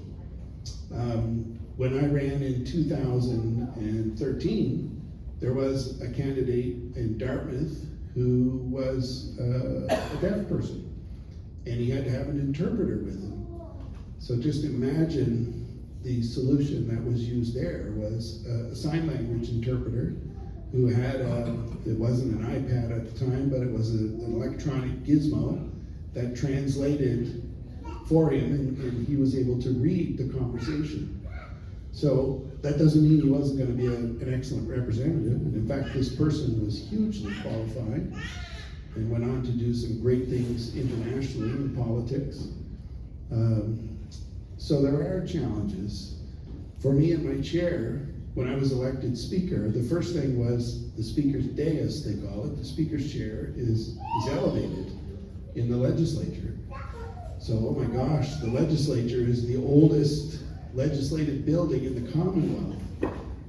[SPEAKER 3] When I ran in 2013, there was a candidate in Dartmouth who was a deaf person, and he had to have an interpreter with him. So just imagine the solution that was used there was a sign language interpreter who had it wasn't an iPad at the time, but it was an electronic gizmo that translated for him, and he was able to read the conversation. So that doesn't mean he wasn't going to be an excellent representative. And in fact, this person was hugely qualified and went on to do some great things internationally in politics. So there are challenges. For me in my chair, when I was elected speaker, the first thing was the speaker's dais, they call it. The speaker's chair is elevated in the legislature. So, oh my gosh, the legislature is the oldest legislative building in the Commonwealth.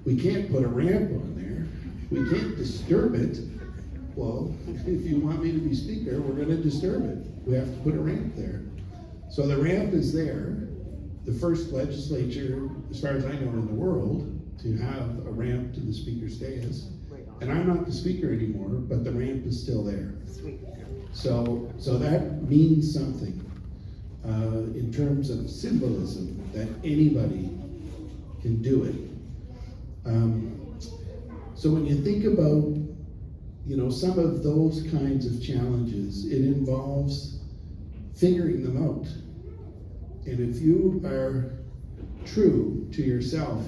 [SPEAKER 3] We can't put a ramp on there. We can't disturb it. Well, if you want me to be speaker, we're going to disturb it. We have to put a ramp there. So the ramp is there. The first legislature, as far as I know, in the world to have a ramp to the speaker's dais. And I'm not the speaker anymore, but the ramp is still there. So that means something in terms of symbolism, that anybody can do it. So when you think about, some of those kinds of challenges, it involves figuring them out. And if you are true to yourself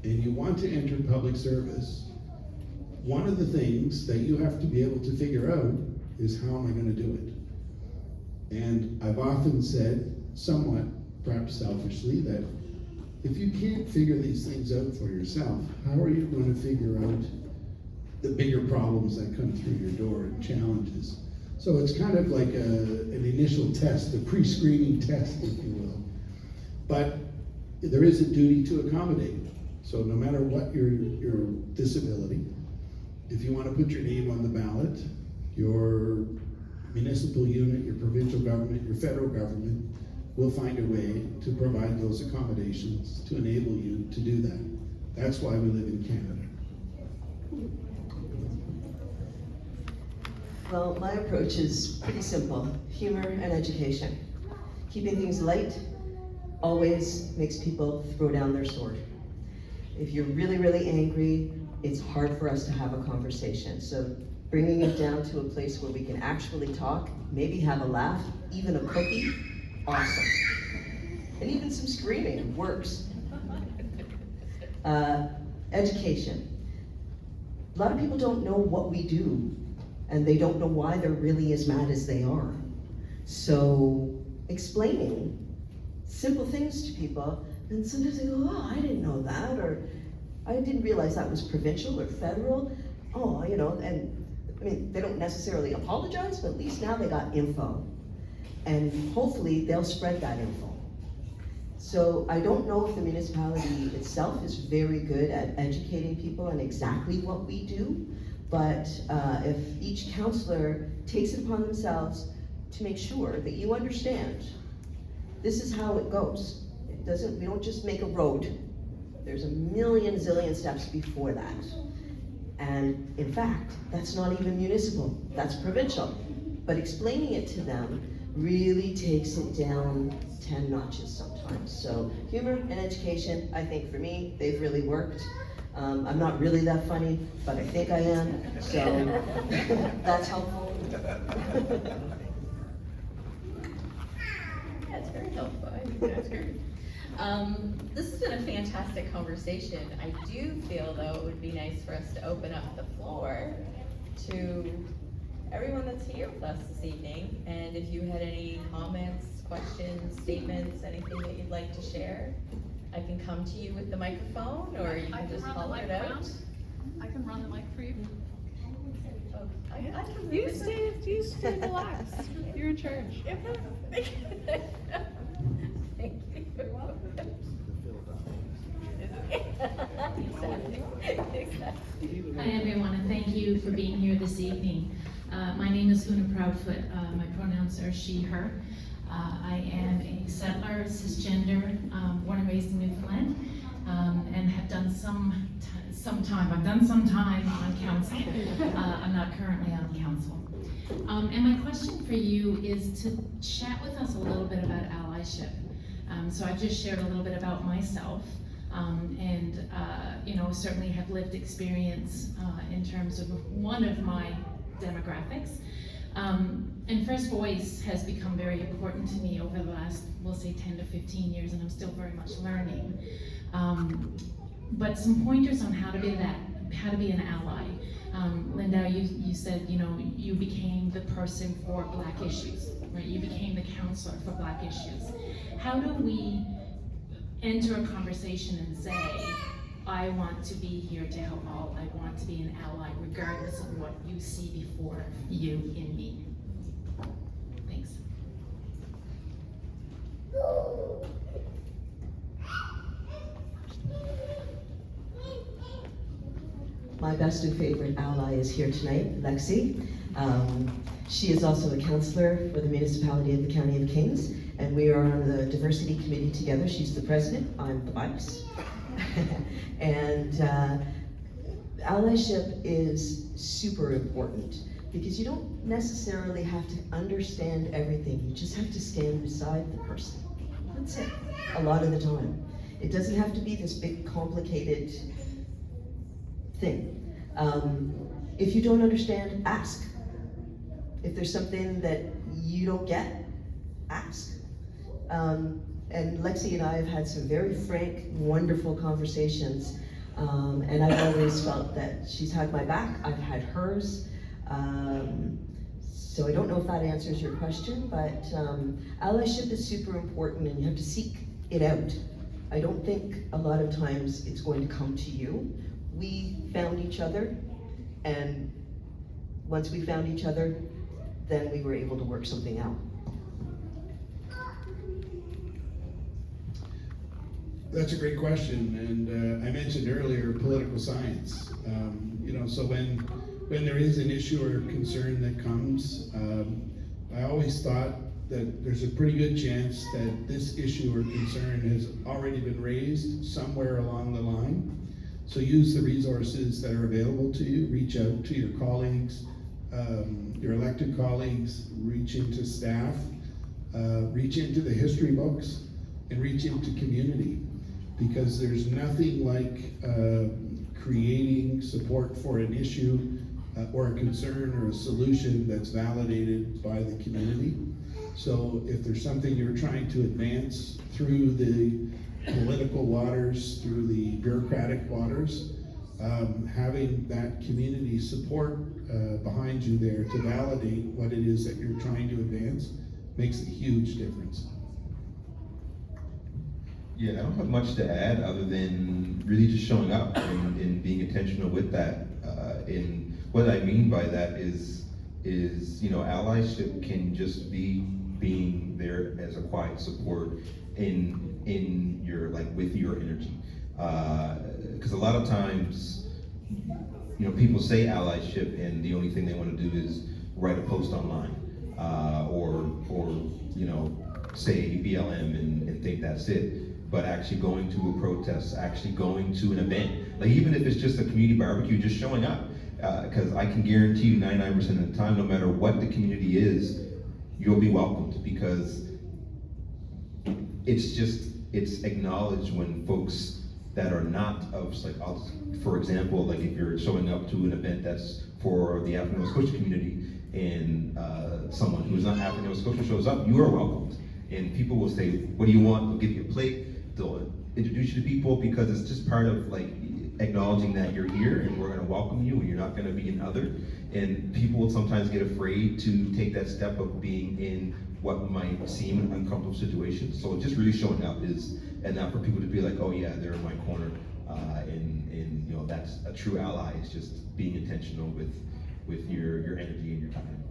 [SPEAKER 3] and you want to enter public service, one of the things that you have to be able to figure out is, how am I going to do it? And I've often said, somewhat perhaps selfishly, that if you can't figure these things out for yourself, how are you going to figure out the bigger problems that come through your door and challenges? So it's kind of like an initial test, a pre-screening test, if you will. But there is a duty to accommodate. So no matter what your disability, if you want to put your name on the ballot, your municipal unit, your provincial government, your federal government will find a way to provide those accommodations to enable you to do that. That's why we live in Canada.
[SPEAKER 4] Well, my approach is pretty simple: humor and education. Keeping things light always makes people throw down their sword. If you're really, really angry, it's hard for us to have a conversation. So bringing it down to a place where we can actually talk, maybe have a laugh, even a cookie, awesome. And even some screaming works. Education. A lot of people don't know what we do, and they don't know why they're really as mad as they are. So explaining simple things to people, and sometimes they go, "Oh, I didn't know that," or "I didn't realize that was provincial or federal." Oh, and I mean, they don't necessarily apologize, but at least now they got info. And hopefully they'll spread that info. So I don't know if the municipality itself is very good at educating people on exactly what we do, but if each councillor takes it upon themselves to make sure that you understand, this is how it goes. We don't just make a road. There's a million zillion steps before that. And in fact, that's not even municipal, that's provincial. But explaining it to them really takes it down 10 notches sometimes. So humor and education, I think for me, they've really worked. I'm not really that funny, but I think I am, so that's helpful.
[SPEAKER 1] That's very helpful. I think that's great. This has been a fantastic conversation. I do feel, though, it would be nice for us to open up the floor to everyone that's here with us this evening. And if you had any comments, questions, statements, anything that you'd like to share, I can come to you with the microphone, or you can just holler it out.
[SPEAKER 5] I can run the mic for you.
[SPEAKER 1] Oh, I can
[SPEAKER 5] You stay relaxed. You're in charge.
[SPEAKER 1] Thank you. Exactly.
[SPEAKER 6] Hi everyone, and thank you for being here this evening. My name is Una Proudfoot. My pronouns are she, her. I am a settler, cisgender, born and raised in Newfoundland, and have done some time on council. I'm not currently on council. And my question for you is to chat with us a little bit about allyship. So I just shared a little bit about myself, and certainly have lived experience in terms of one of my demographics. And First Voice has become very important to me over the last, we'll say 10 to 15 years, and I'm still very much learning. But some pointers on how to be an ally. Lindell, you said, you became the person for Black issues, right? You became the counselor for Black issues. How do we enter a conversation and say, I want to be here to help all, I want to be an ally, regardless of what you see before you in me? Thanks.
[SPEAKER 4] My best and favorite ally is here tonight, Lexi. She is also a counselor for the Municipality of the County of Kings, and we are on the diversity committee together. She's the president, I'm the vice. And allyship is super important because you don't necessarily have to understand everything. You just have to stand beside the person. That's it, a lot of the time. It doesn't have to be this big, complicated thing. If you don't understand, ask. If there's something that you don't get, ask. And Lexi and I have had some very frank, wonderful conversations, and I've always felt that she's had my back, I've had hers. So I don't know if that answers your question, but allyship is super important and you have to seek it out. I don't think a lot of times it's going to come to you. We found each other, and once we found each other, then we were able to work something out.
[SPEAKER 3] That's a great question, and I mentioned earlier political science. So when there is an issue or concern that comes, I always thought that there's a pretty good chance that this issue or concern has already been raised somewhere along the line. So use the resources that are available to you, reach out to your colleagues, your elected colleagues, reach into staff, reach into the history books, and reach into community. Because there's nothing like creating support for an issue or a concern or a solution that's validated by the community. So if there's something you're trying to advance through the political waters, through the bureaucratic waters, having that community support behind you there to validate what it is that you're trying to advance makes a huge difference.
[SPEAKER 2] Yeah, I don't have much to add other than really just showing up and being intentional with that. And what I mean by that is allyship can just be being there as a quiet support in your, with your energy. Because a lot of times, people say allyship and the only thing they want to do is write a post online or say BLM and think that's it. But actually going to a protest, actually going to an event, even if it's just a community barbecue, just showing up. Because I can guarantee you 99% of the time, no matter what the community is, you'll be welcomed, because it's acknowledged when folks that are not of, like, for example, like if you're showing up to an event that's for the African Nova Scotia community, and someone who's not African Nova Scotia shows up, you are welcomed. And people will say, what do you want? They'll give you a plate, they'll introduce you to people, because it's just part of like acknowledging that you're here and we're gonna welcome you and you're not gonna be an other. And people will sometimes get afraid to take that step of being in what might seem an uncomfortable situation. So just really showing up is enough for people to be like, oh yeah, they're in my corner. And you know, that's a true ally, is just being intentional with your energy and your time.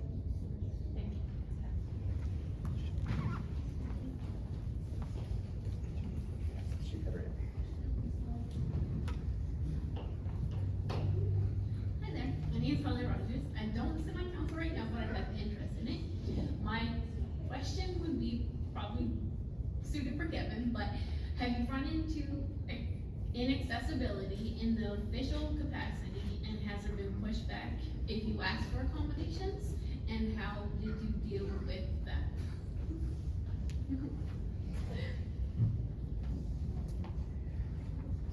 [SPEAKER 7] Hi there, my name is Shay-Lee Rafuse. I don't sit on council right now, but I have interest in it. My question would be probably suited for Kevin, but have you run into inaccessibility in the official capacity, and has there been pushback if you ask for accommodations, and how did you deal with that?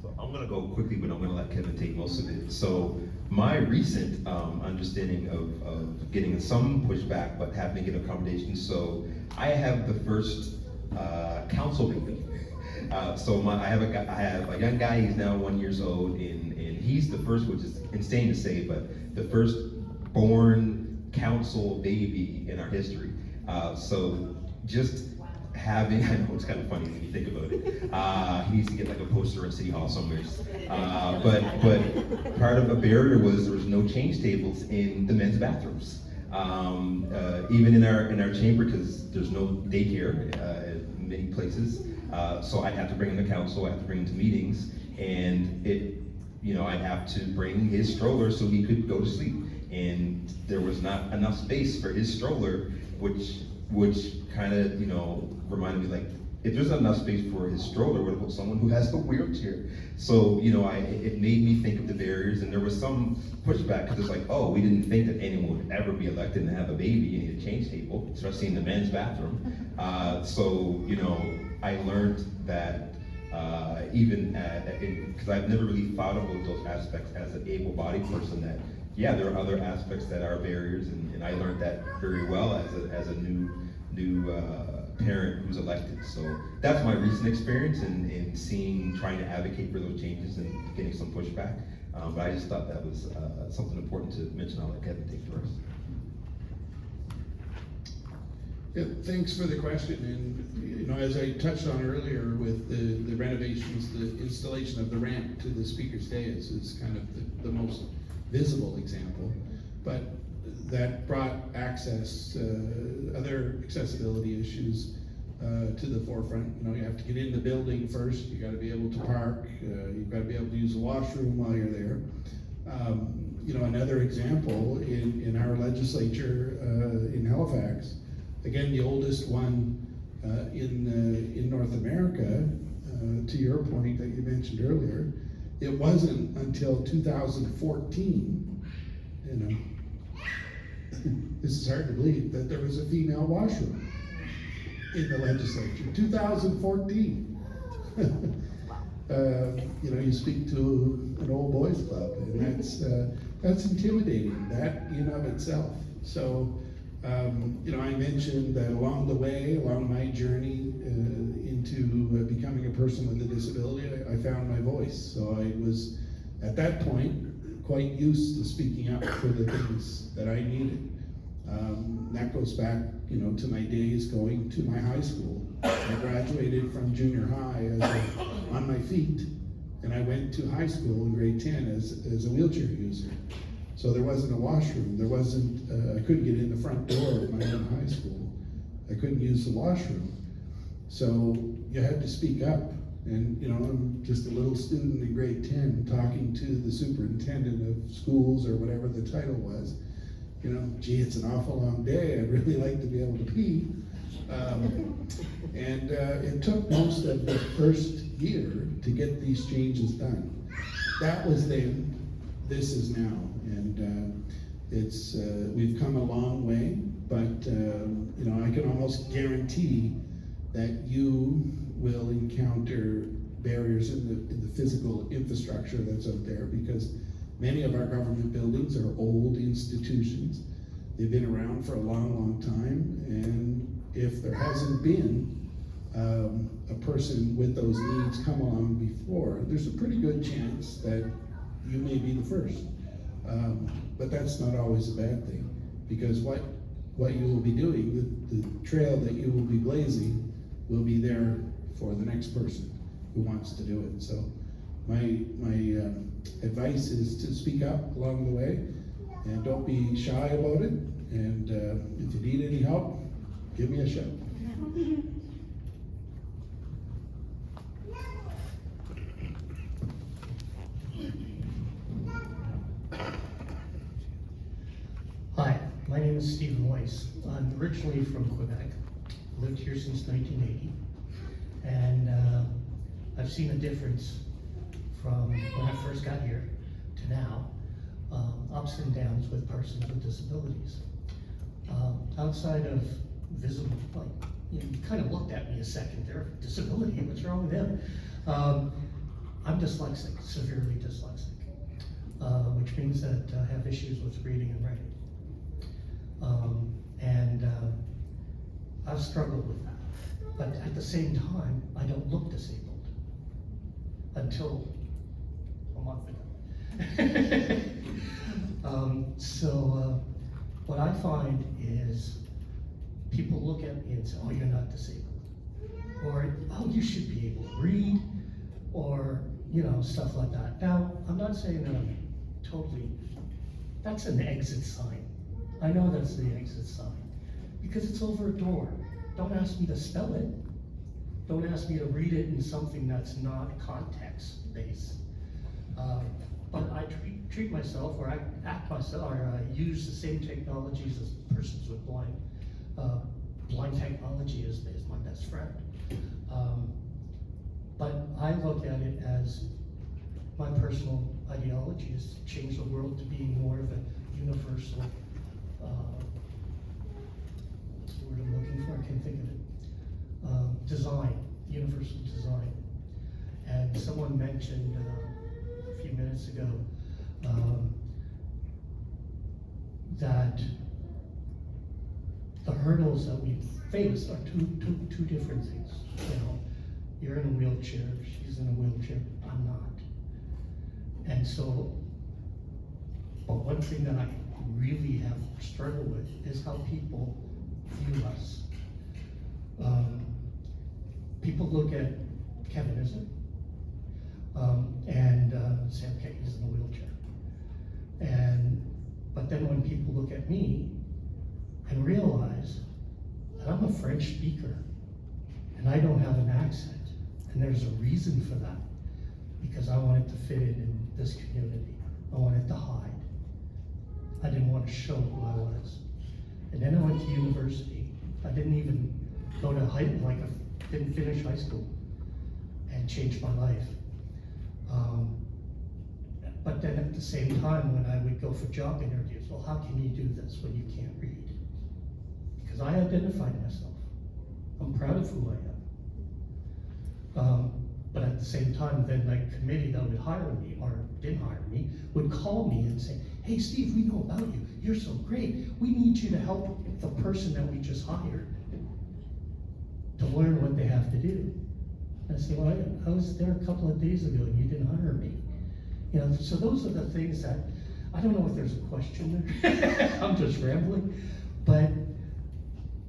[SPEAKER 2] So I'm gonna go quickly, but I'm gonna let Kevin take most of it. So my recent understanding of getting some pushback, but having to get accommodations. So I have the first council baby. So I have a young guy. He's now 1 year old, and he's the first, which is insane to say, but the first born council baby in our history. So just having, I know it's kind of funny when you think about it. He needs to get like a poster in City Hall somewhere. But part of a barrier was there was no change tables in the men's bathrooms. Even in our chamber, because there's no daycare in many places. So I'd have to bring him to council, I'd have to bring him to meetings, and I'd have to bring his stroller so he could go to sleep. And there was not enough space for his stroller, which kind of, reminded me, like, if there's not enough space for his stroller, what about someone who has a wheelchair? So, it made me think of the barriers, and there was some pushback, because it's like, oh, we didn't think that anyone would ever be elected and have a baby and need a change table, especially in the men's bathroom. So, I learned that even because I've never really thought about those aspects as an able-bodied person, that yeah, there are other aspects that are barriers, and I learned that very well as a new parent who's elected. So that's my recent experience in trying to advocate for those changes and getting some pushback. But I just thought that was something important to mention. I'll let Kevin take the rest.
[SPEAKER 3] Yeah, thanks for the question. And as I touched on earlier with the renovations, the installation of the ramp to the speaker's dais is kind of the most visible example. But that brought access, other accessibility issues to the forefront. You have to get in the building first, you gotta be able to park, you've gotta be able to use the washroom while you're there. Another example in our legislature in Halifax, again, the oldest one in North America, to your point that you mentioned earlier, it wasn't until 2014, this is hard to believe, that there was a female washroom in the legislature. 2014. You speak to an old boys club, and that's intimidating, that in of itself. So, I mentioned that along the way, along my journey into becoming a person with a disability, I found my voice. So I was, at that point, quite used to speaking up for the things that I needed. That goes back, to my days going to my high school. I graduated from junior high on my feet, and I went to high school in grade 10 as a wheelchair user. So there wasn't a washroom. There wasn't, I couldn't get in the front door of my own high school. I couldn't use the washroom. So you had to speak up. And, I'm just a little student in grade 10 talking to the superintendent of schools, or whatever the title was. Gee, it's an awful long day. I'd really like to be able to pee. And it took most of the first year to get these changes done. That was then, this is now. And we've come a long way. but you know, I can almost guarantee that you will encounter barriers in the physical infrastructure that's out there, because many of our government buildings are old institutions. They've been around for a long, long time, and if there hasn't been a person with those needs come along before, there's a pretty good chance that you may be the first. But that's not always a bad thing, because what you will be doing, the trail that you will be blazing, will be there for the next person who wants to do it. So my advice is to speak up along the way, and don't be shy about it. And if you need any help, give me a shout.
[SPEAKER 8] Hi, my name is Stephen Weiss. I'm originally from Quebec, lived here since 1980, and I've seen a difference from when I first got here to now, ups and downs with persons with disabilities. Outside of visible, like, you kind of looked at me a second there, disability, what's wrong with him? I'm dyslexic, severely dyslexic, which means that I have issues with reading and writing. I've struggled with that. But at the same time, I don't look disabled until a month ago. What I find is people look at me and say, oh, you're not disabled. Or, oh, you should be able to read, or, you know, stuff like that. Now, I'm not saying that I'm totally, that's an exit sign. I know that's the exit sign, because it's over a door. Don't ask me to spell it. Don't ask me to read it in something that's not context-based. But I treat myself, or I act myself, or I use the same technologies as persons with blind. Blind technology is my best friend. But I look at it as my personal ideology is to change the world to being more of a universal, what's the word I'm looking for? I can't think of it. Design, universal design. And someone mentioned a few minutes ago that the hurdles that we face are two different things. You know, you're in a wheelchair, she's in a wheelchair, I'm not. And so, but one thing that I really have struggled with is how people view us. People look at Kevin, is it? And say, okay, he's in a wheelchair. But then when people look at me and realize that I'm a French speaker and I don't have an accent, and there's a reason for that, because I wanted to fit in this community. I wanted to hide. I didn't want to show who I was. And then I went to university. I didn't even go to I didn't finish high school and change my life. But then at the same time, when I would go for job interviews, well, how can you do this when you can't read? Because I identified myself. I'm proud of who I am. But at the same time, then that committee that would hire me, or didn't hire me, would call me and say, hey, Steve, we know about you. You're so great. We need you to help the person that we just hired to learn what they have to do. And I said, well, I was there a couple of days ago and you didn't hire me. You know, so those are the things that, I don't know if there's a question there. I'm just rambling. But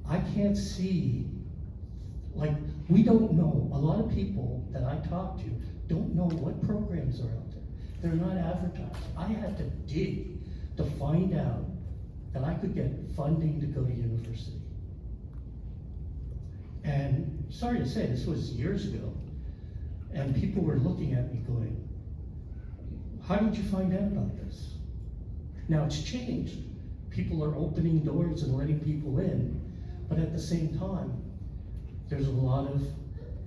[SPEAKER 8] I can't see, like, we don't know. A lot of people that I talk to don't know what programs are out there. They're not advertised. I had to dig to find out that I could get funding to go to university. And sorry to say, this was years ago, and people were looking at me going, how did you find out about this? Now it's changed. People are opening doors and letting people in, but at the same time, there's a lot of,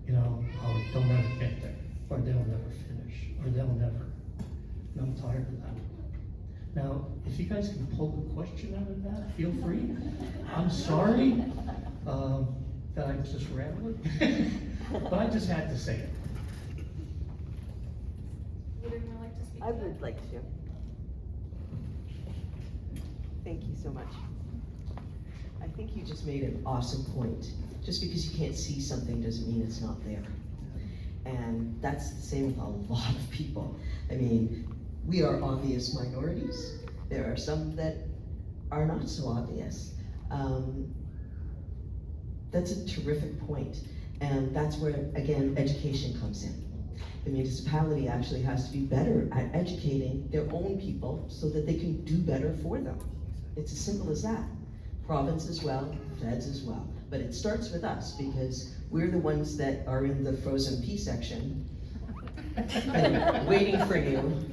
[SPEAKER 8] you know, oh, they'll never get there, or they'll never finish, or they'll never, and I'm tired of that. Now, if you guys can pull the question out of that, feel free. I'm sorry that I'm just rambling, but I just had to say it.
[SPEAKER 7] Would anyone like to speak to
[SPEAKER 4] I
[SPEAKER 7] that?
[SPEAKER 4] would like to. Thank you so much. I think you just made an awesome point. Just because you can't see something doesn't mean it's not there. And that's the same with a lot of people. I mean, we are obvious minorities. There are some that are not so obvious. That's a terrific point. And that's where, again, education comes in. The municipality actually has to be better at educating their own people so that they can do better for them. It's as simple as that. Province as well, feds as well. But it starts with us because we're the ones that are in the frozen pea section and waiting for you.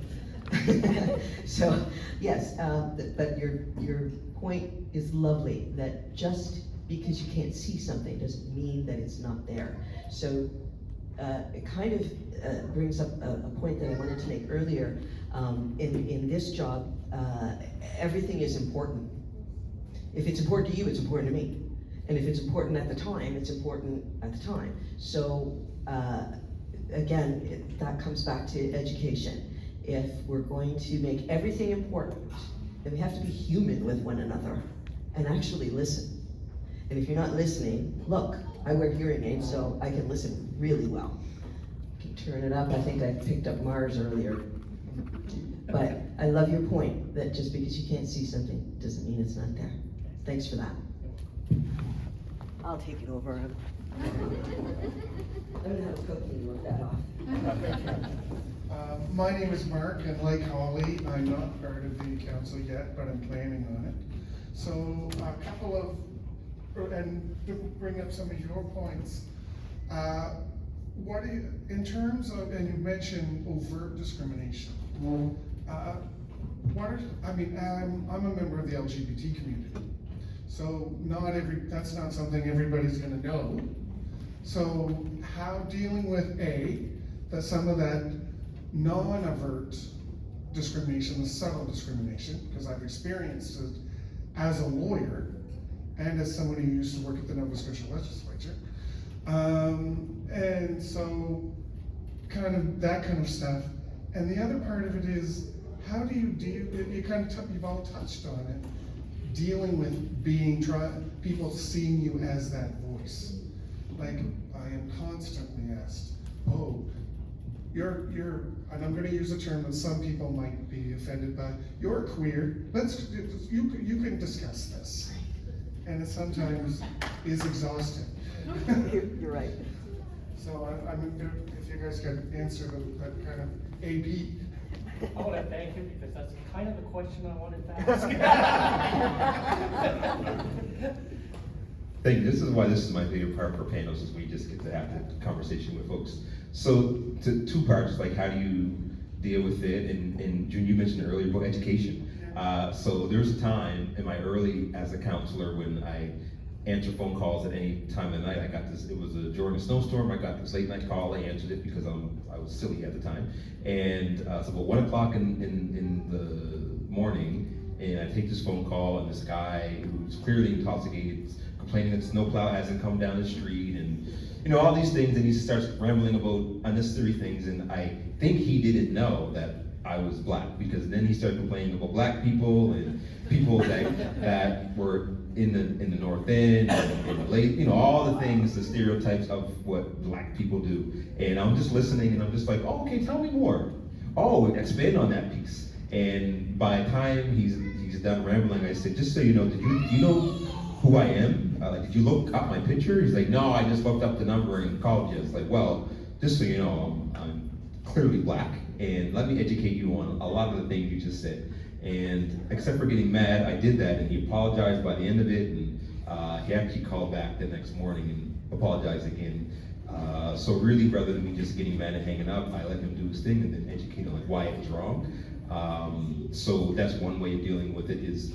[SPEAKER 4] So, yes, but your point is lovely, that just because you can't see something doesn't mean that it's not there. So it kind of brings up a point that I wanted to make earlier. In this job, everything is important. If it's important to you, it's important to me. And if it's important at the time, it's important at the time. So again, that comes back to education. If we're going to make everything important, then we have to be human with one another and actually listen. And if you're not listening, look, I wear hearing aids, so I can listen really well. I can turn it up. I think I picked up Mars earlier. But I love your point that just because you can't see something doesn't mean it's not there. Thanks for that. I'll take it over. I'm gonna have a cookie to work that off.
[SPEAKER 9] My name is Mark, and like Holly, I'm not part of the council yet, but I'm planning on it. So a couple of, and to bring up some of your points, what do you, in terms of, and you mentioned overt discrimination, what are, I mean, I'm a member of the LGBT community, so that's not something everybody's gonna know. So how dealing with that some of that non-overt discrimination, the subtle discrimination, because I've experienced it as a lawyer and as someone who used to work at the Nova Scotia legislature. And so kind of that kind of stuff. And the other part of it is, how do you deal, you've all touched on it, dealing with people seeing you as that voice. Like, I am constantly asked, oh, you're, and I'm gonna use a term that some people might be offended by, you're queer, you can discuss this. And it sometimes is exhausting.
[SPEAKER 4] You're right.
[SPEAKER 9] So if you guys could answer that kind of A-B.
[SPEAKER 8] I want to thank you because that's kind of the question I wanted to ask.
[SPEAKER 2] Thank you. This is why this is my favorite part for panels, is we just get to have the conversation with folks. So two parts, like how do you deal with it? And June, you mentioned earlier about education. So there was a time in my early as a counselor when I answered phone calls at any time of the night. I got this, it was during a snowstorm, I got this late night call. I answered it because I was silly at the time. And so about 1 o'clock in the morning, and I take this phone call, and this guy who's clearly intoxicated, complaining that the snowplow hasn't come down the street, and you know, all these things, and he starts rambling about unnecessary things, and I think he didn't know that I was black, because then he started complaining about black people and people that were in the North End and late, you know, all the things, the stereotypes of what black people do. And I'm just listening, and I'm just like, oh, okay, tell me more. Oh, expand on that piece. And by the time he's done rambling, I said, just so you know, do you know who I am? Like, did you look up my picture? He's like, no, I just looked up the number and called you. It's like, well, just so you know, I'm clearly black, and let me educate you on a lot of the things you just said. And except for getting mad, I did that, and he apologized by the end of it, and he actually called back the next morning and apologized again. So really, rather than me just getting mad and hanging up, I let him do his thing and then educate on like why it was wrong. So that's one way of dealing with it, is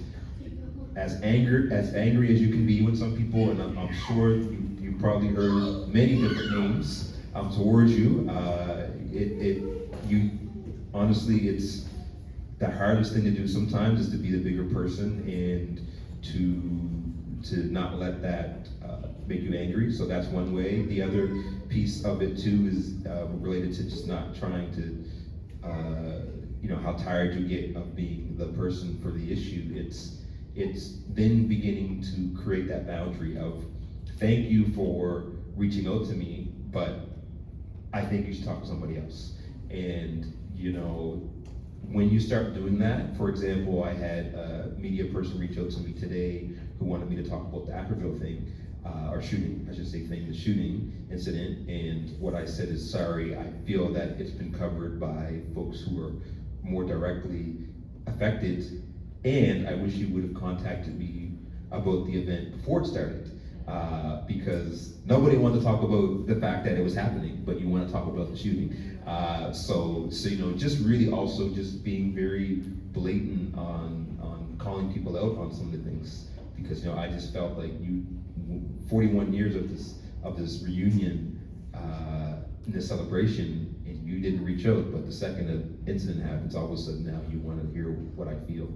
[SPEAKER 2] as angry as you can be with some people, and I'm sure you probably heard many different names towards you. Honestly, the hardest thing to do sometimes is to be the bigger person and to not let that make you angry. So that's one way. The other piece of it too is related to just not trying to, how tired you get of being the person for the issue. It's then beginning to create that boundary of, thank you for reaching out to me, but I think you should talk to somebody else. And when you start doing that, for example, I had a media person reach out to me today who wanted me to talk about the Ackerville thing, or shooting, I should say the shooting incident. And what I said is, sorry, I feel that it's been covered by folks who are more directly affected, and I wish you would have contacted me about the event before it started. Because nobody wanted to talk about the fact that it was happening, but you want to talk about the shooting. So just really also just being very blatant on calling people out on some of the things, because I just felt like 41 years of this reunion in this celebration, and you didn't reach out, but the second an incident happens, all of a sudden now you want to hear what I feel.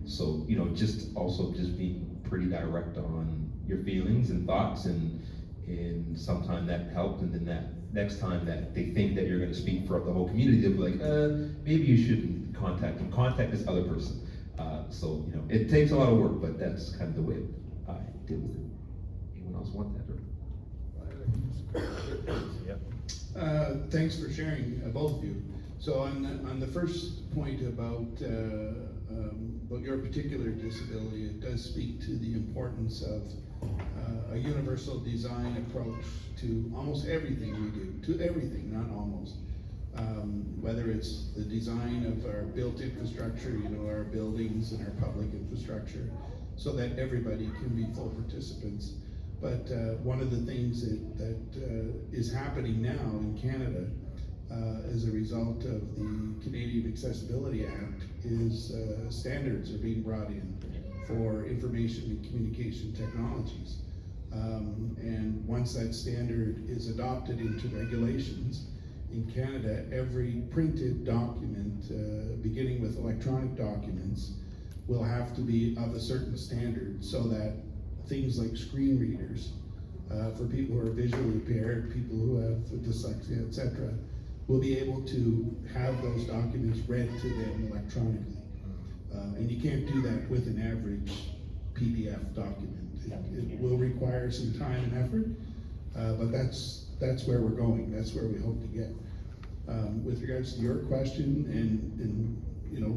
[SPEAKER 2] So just being pretty direct on your feelings and thoughts, and sometimes that helped, and then that next time that they think that you're going to speak for the whole community, they'll be like, maybe you shouldn't contact them, contact this other person. So it takes a lot of work, but that's kind of the way I deal with it. Anyone else want that?
[SPEAKER 3] Thanks for sharing, both of you. So on the first point about your particular disability, it does speak to the importance of a universal design approach to almost everything we do, to everything, not almost. Whether it's the design of our built infrastructure, our buildings and our public infrastructure, so that everybody can be full participants. But one of the things that is happening now in Canada as a result of the Canadian Accessibility Act is standards are being brought in for information and communication technologies. And once that standard is adopted into regulations, in Canada, every printed document, beginning with electronic documents, will have to be of a certain standard, so that things like screen readers, for people who are visually impaired, people who have dyslexia, etc., will be able to have those documents read to them electronically. And you can't do that with an average PDF document. It will require some time and effort, but that's where we're going. That's where we hope to get. With regards to your question and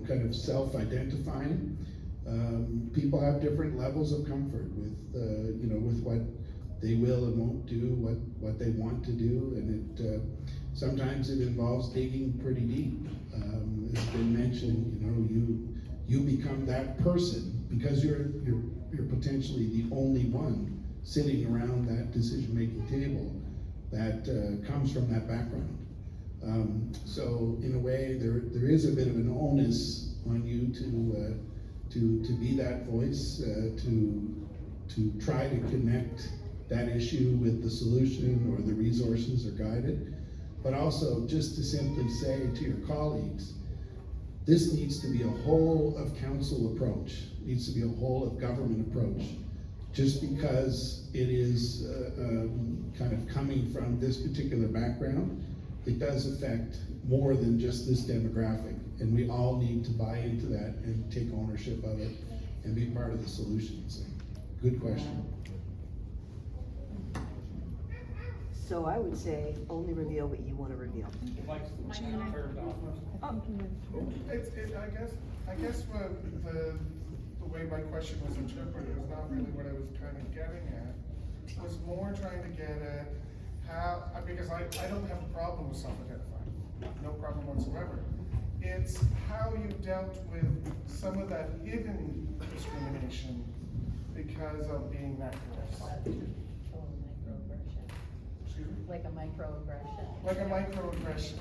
[SPEAKER 3] kind of self-identifying, people have different levels of comfort with with what they will and won't do, what they want to do, and it sometimes it involves digging pretty deep. It's been mentioned, you become that person because you're potentially the only one sitting around that decision-making table that comes from that background. So in a way, there is a bit of an onus on you to be that voice, to try to connect that issue with the solution or the resources or guide it, but also just to simply say to your colleagues, this needs to be a whole of council approach, needs to be a whole of government approach. Just because it is kind of coming from this particular background, it does affect more than just this demographic, and we all need to buy into that and take ownership of it and be part of the solution. So, good question.
[SPEAKER 4] So I would say only reveal what you want to reveal.
[SPEAKER 9] I guess the way my question was interpreted was not really what I was kind of getting at. It was more trying to get at how, because I don't have a problem with self-identifying, no problem whatsoever. It's how you dealt with some of that hidden discrimination because of being that close.
[SPEAKER 5] Like a microaggression.
[SPEAKER 9] Like a microaggression.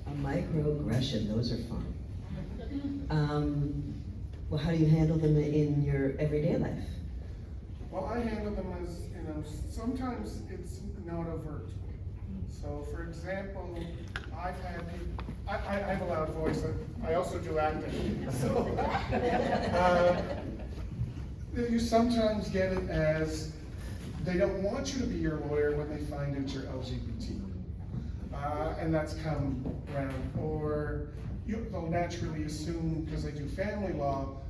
[SPEAKER 4] A microaggression, those are fun. Well, how do you handle them in your everyday life?
[SPEAKER 9] Well, I handle them as, sometimes it's not overt. So for example, I've had people, I have a loud voice, I also do acting. So, you sometimes get it as, they don't want you to be your lawyer when they find out you're LGBT. And that's come around. Or they'll naturally assume, because they do family law, well,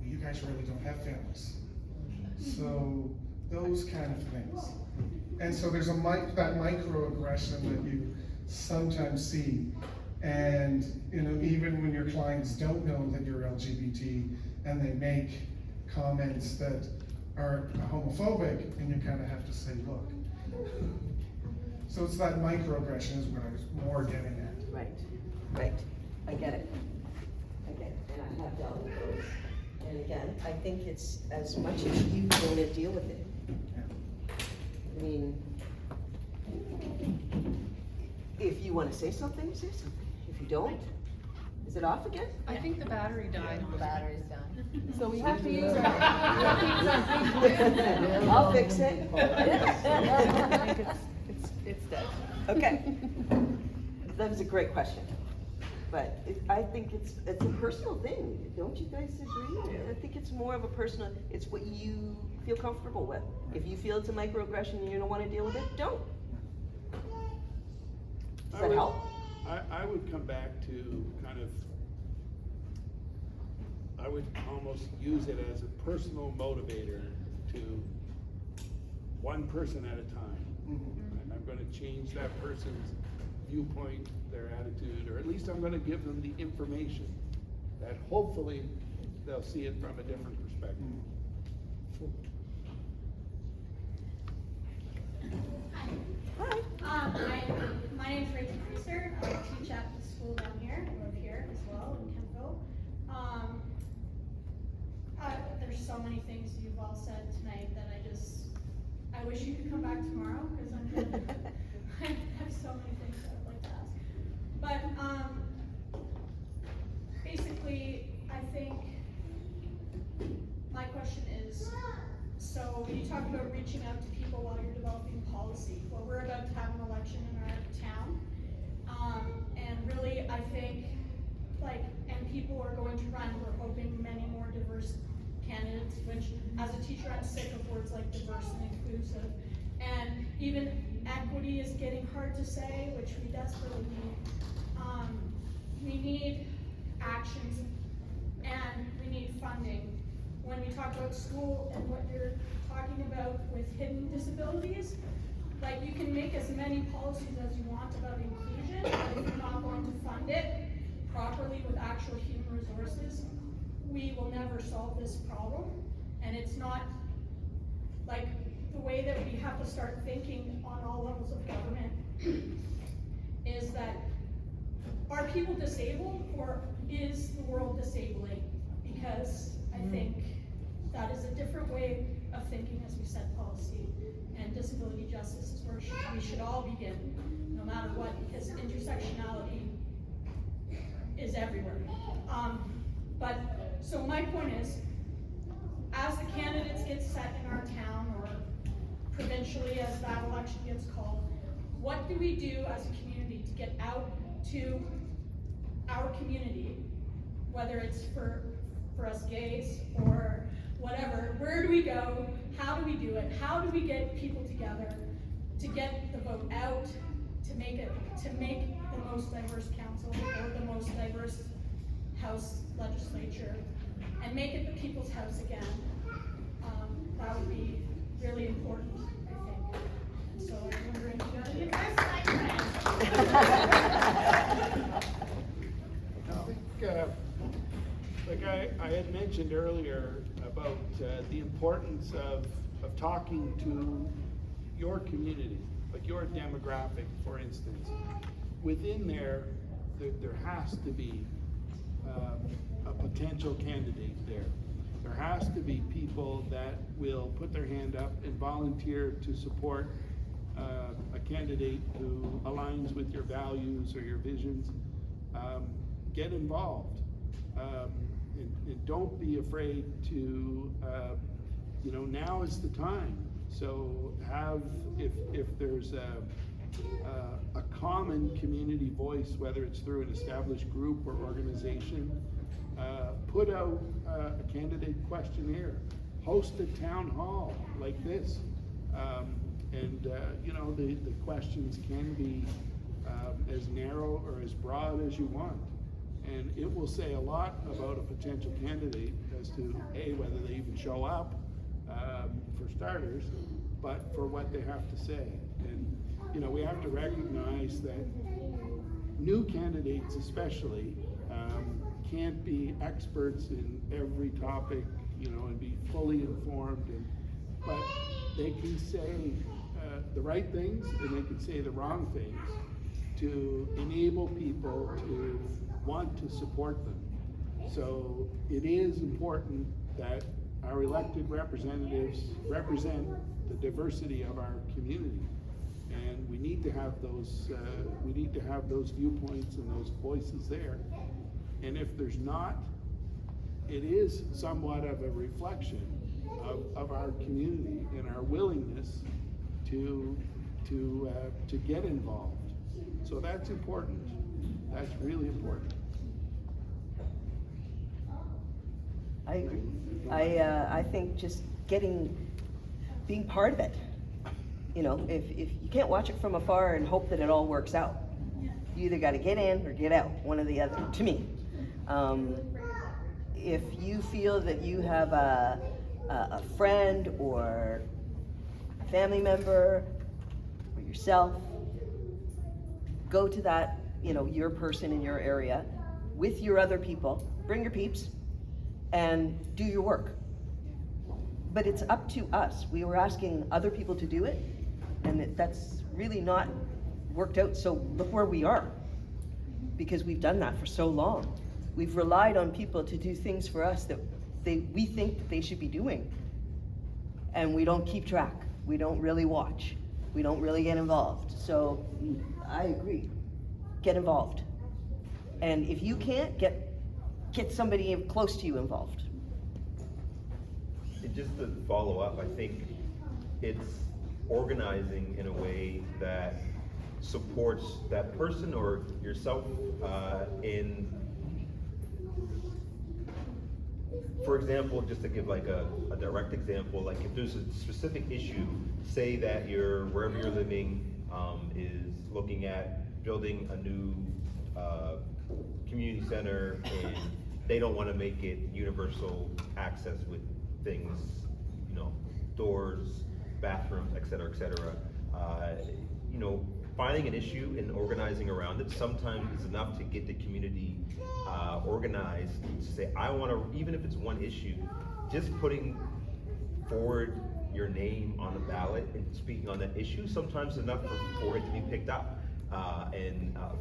[SPEAKER 9] you guys really don't have families. So those kind of things. And so there's that microaggression that you sometimes see. And even when your clients don't know that you're LGBT and they make comments that are homophobic, and you kind of have to say, look. So it's that microaggression is what I was more getting at.
[SPEAKER 4] Right. I get it. And I have dealt with those. And again, I think it's as much as you want to deal with it. I mean, if you want to say something, say something. If you don't, is it off again?
[SPEAKER 5] I think the battery died.
[SPEAKER 10] The battery's done.
[SPEAKER 5] So we have to use our.
[SPEAKER 4] I'll fix it.
[SPEAKER 5] I think it's dead.
[SPEAKER 4] Okay. That was a great question. But I think it's a personal thing. Don't you guys agree? I think it's more of a personal, it's what you feel comfortable with. If you feel it's a microaggression and you don't want to deal with it, don't. Does that help?
[SPEAKER 3] I would come back to I would almost use it as a personal motivator to one person at a time. And I'm gonna change that person's viewpoint, their attitude, or at least I'm gonna give them the information that hopefully they'll see it from a different perspective.
[SPEAKER 11] Hi, my name's Rachel Priester. I teach at the school down here. I live here as well in Kentville. There's so many things you've all said tonight that I wish you could come back tomorrow because I have so many things that I'd like to ask. But basically, I think my question is, so you talk about reaching out to people while you're developing policy. Well, we're about to have an election in our town. And really, I think, and people are going to run, we're hoping many more diverse candidates, which as a teacher, I'm sick of words like diverse and inclusive. And even equity is getting hard to say, which we desperately need. We need actions and we need funding. When we talk about school and what you're talking about with hidden disabilities, you can make as many policies as you want about inclusion, but if you're not going to fund it properly with actual human resources, we will never solve this problem. And it's not the way that we have to start thinking on all levels of government is that are people disabled or is the world disabling? Because I think that is a different way of thinking as we set policy, and disability justice is where we should all begin, no matter what, because intersectionality is everywhere. So my point is, as the candidates get set in our town or provincially as that election gets called, what do we do as a community to get out to our community, whether it's for us gays or whatever, where do we go, how do we do it, how do we get people together to get the vote out, to make the most diverse council or the most diverse House legislature, and make it the people's house again. That would be really important, I think. And so I'm wondering if you have any advice.
[SPEAKER 3] I think, I had mentioned earlier about the importance of talking to your community, your demographic, for instance. Within there has to be a potential candidate there. There has to be people that will put their hand up and volunteer to support a candidate who aligns with your values or your visions. Get involved. And don't be afraid to, now is the time. So if there's a common community voice, whether it's through an established group or organization. Put out a candidate questionnaire, host a town hall like this. You know, the questions can be as narrow or as broad as you want. And it will say a lot about a potential candidate as to A, whether they even show up, for starters, but for what they have to say. And, you know, we have to recognize that new candidates especially can't be experts in every topic, you know, and be fully informed, but they can say the right things and they can say the wrong things to enable people to want to support them. So it is important that our elected representatives represent the diversity of our community, and we need to have those viewpoints and those voices there. And if there's not, it is somewhat of a reflection of our community and our willingness to get involved. So that's important. That's really important.
[SPEAKER 4] I agree. I think just being part of it. You know, if you can't watch it from afar and hope that it all works out, you either got to get in or get out, one or the other, to me. If you feel that you have a friend or a family member or yourself, go to that, you know, your person in your area with your other people, bring your peeps, and do your work. But it's up to us. We were asking other people to do it, and that's really not worked out. So look where we are, because we've done that for so long. We've relied on people to do things for us that we think that they should be doing, and we don't keep track. We don't really watch. We don't really get involved. So I agree. Get involved. And if you can't, get somebody close to you involved.
[SPEAKER 2] And just to follow up, I think it's organizing in a way that supports that person or yourself in, for example, just to give like a direct example, like if there's a specific issue, say that wherever you're living is looking at building a new community center, and they don't want to make it universal access with things, you know, doors, bathrooms, et cetera, et cetera. You know, finding an issue and organizing around it sometimes is enough to get the community organized to say, I want to, even if it's one issue, just putting forward your name on the ballot and speaking on that issue sometimes is enough for it to be picked up.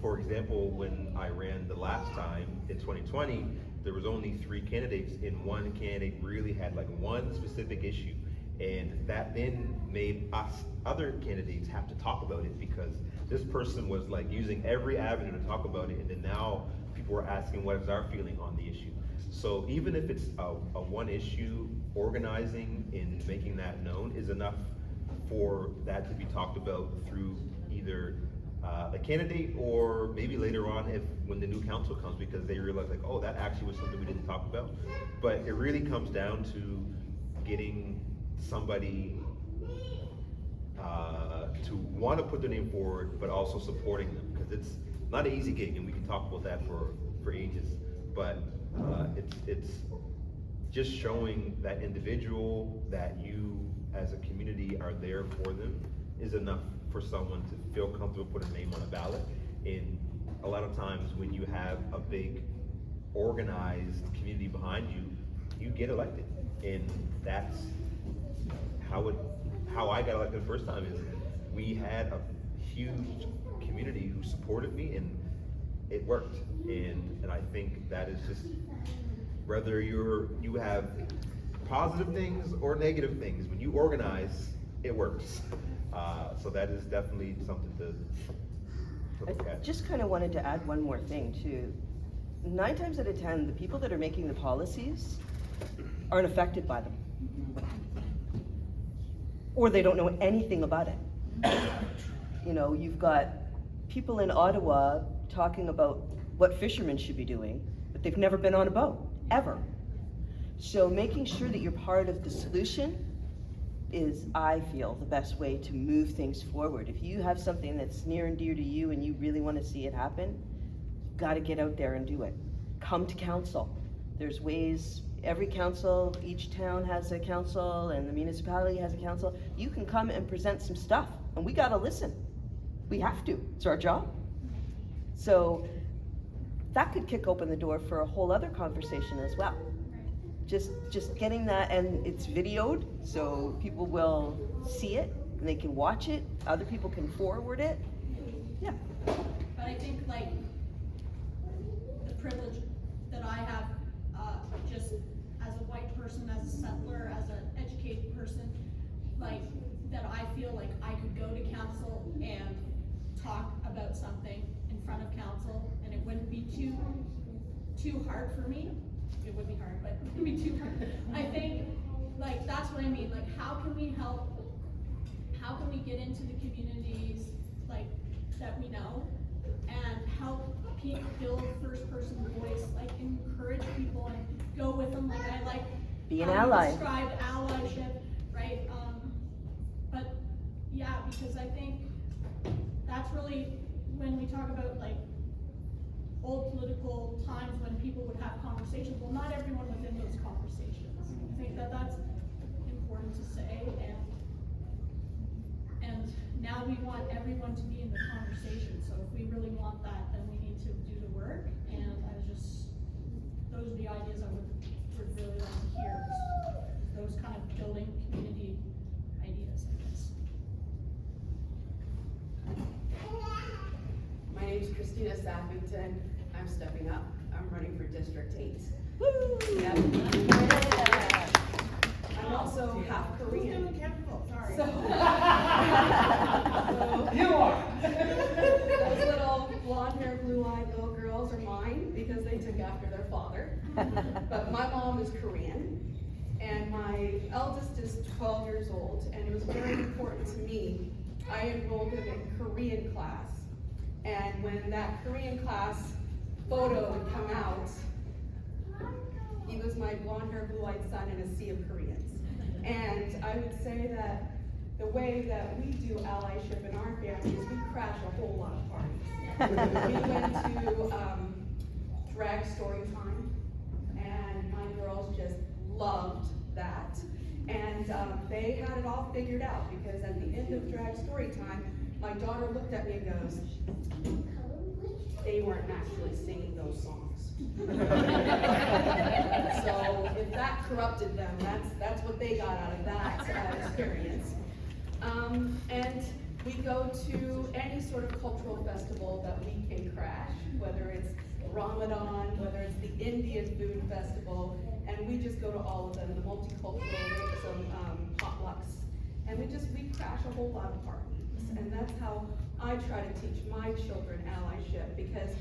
[SPEAKER 2] For example, when I ran the last time in 2020, there was only 3 candidates, and one candidate really had like one specific issue, and that then made us other candidates have to talk about it, because this person was like using every avenue to talk about it, and then now people were asking what is our feeling on the issue. So even if it's a one issue, organizing and making that known is enough for that to be talked about through either a candidate, or maybe later on when the new council comes, because they realize like, oh, that actually was something we didn't talk about. But it really comes down to getting somebody to want to put their name forward, but also supporting them, because it's not an easy gig, and we can talk about that for ages. But it's just showing that individual that you as a community are there for them is enough for someone to feel comfortable putting a name on a ballot. And a lot of times when you have a big organized community behind you, you get elected. And that's how I got elected the first time, is we had a huge community who supported me, and it worked. And I think that is just, whether you have positive things or negative things, when you organize, it works. So that is definitely something to look
[SPEAKER 4] I
[SPEAKER 2] at.
[SPEAKER 4] just kind of wanted to add one more thing too. 9 times out of 10, the people that are making the policies aren't affected by them, or they don't know anything about it. You know, you've got people in Ottawa talking about what fishermen should be doing, but they've never been on a boat, ever. So making sure that you're part of the solution is, I feel, the best way to move things forward. If you have something that's near and dear to you and you really want to see it happen, you've got to get out there and do it. Come to council. There's ways, every council, each town has a council and the municipality has a council. You can come and present some stuff and we got to listen. We have to, it's our job. So that could kick open the door for a whole other conversation as well. Just getting that, and it's videoed, so people will see it, and they can watch it, other people can forward it, yeah.
[SPEAKER 11] But I think like the privilege that I have, just as a white person, as a settler, as an educated person, like that I feel like I could go to council and talk about something in front of council, and it wouldn't be too hard for me. It would be hard, but it would be too hard. I think, like, that's what I mean, like, how can we help, how can we get into the communities, like, that we know, and help people build first-person voice, like, encourage people and go with them, like, I like
[SPEAKER 4] be an
[SPEAKER 11] how you
[SPEAKER 4] ally.
[SPEAKER 11] described allyship, right, but, yeah, because I think that's really, when we talk about, like, old political times when people would have conversations, well, not everyone was in those conversations. I think that that's important to say, and now we want everyone to be in the conversation, so if we really want that, then we need to do the work, and those are the ideas I would really like to hear, those kind of building community ideas, I guess.
[SPEAKER 10] My name's Christina Sappington. I'm stepping up. I'm running for District 8.
[SPEAKER 4] Woo!
[SPEAKER 10] Yep. I'm also half Korean.
[SPEAKER 11] Sorry.
[SPEAKER 10] So,
[SPEAKER 8] You are.
[SPEAKER 10] those little blonde-haired, blue-eyed little girls are mine because they took after their father. But my mom is Korean, and my eldest is 12 years old, and it was very important to me. I enrolled him in Korean class. And when that Korean class photo would come out, he was my blonde-haired, blue-eyed son in a sea of Koreans. And I would say that the way that we do allyship in our family is we crash a whole lot of parties. We went to drag story time, and my girls just loved that. And they had it all figured out, because at the end of drag story time, my daughter looked at me and goes, they weren't actually singing those songs. So if that corrupted them, that's what they got out of that experience. And we go to any sort of cultural festival that we can crash, whether it's Ramadan, whether it's the Indian food festival, and we just go to all of them, the multicultural, some potlucks, and we crash a whole lot of parties. And that's how I try to teach my children allyship, because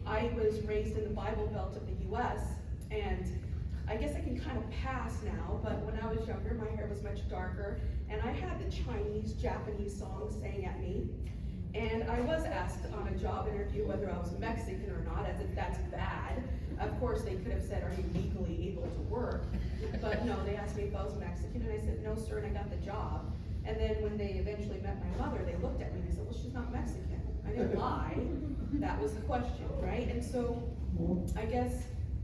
[SPEAKER 10] I was raised in the Bible Belt of the US, and I guess I can kind of pass now, but when I was younger, my hair was much darker, and I had the Chinese, Japanese songs sang at me. And I was asked on a job interview whether I was Mexican or not, as if that's bad. Of course, they could have said, are you legally able to work? But no, they asked me if I was Mexican, and I said, no, sir, and I got the job. And then when they eventually met my mother, they looked at me and they said, well, she's not Mexican. I didn't lie. That was the question, right? And so I guess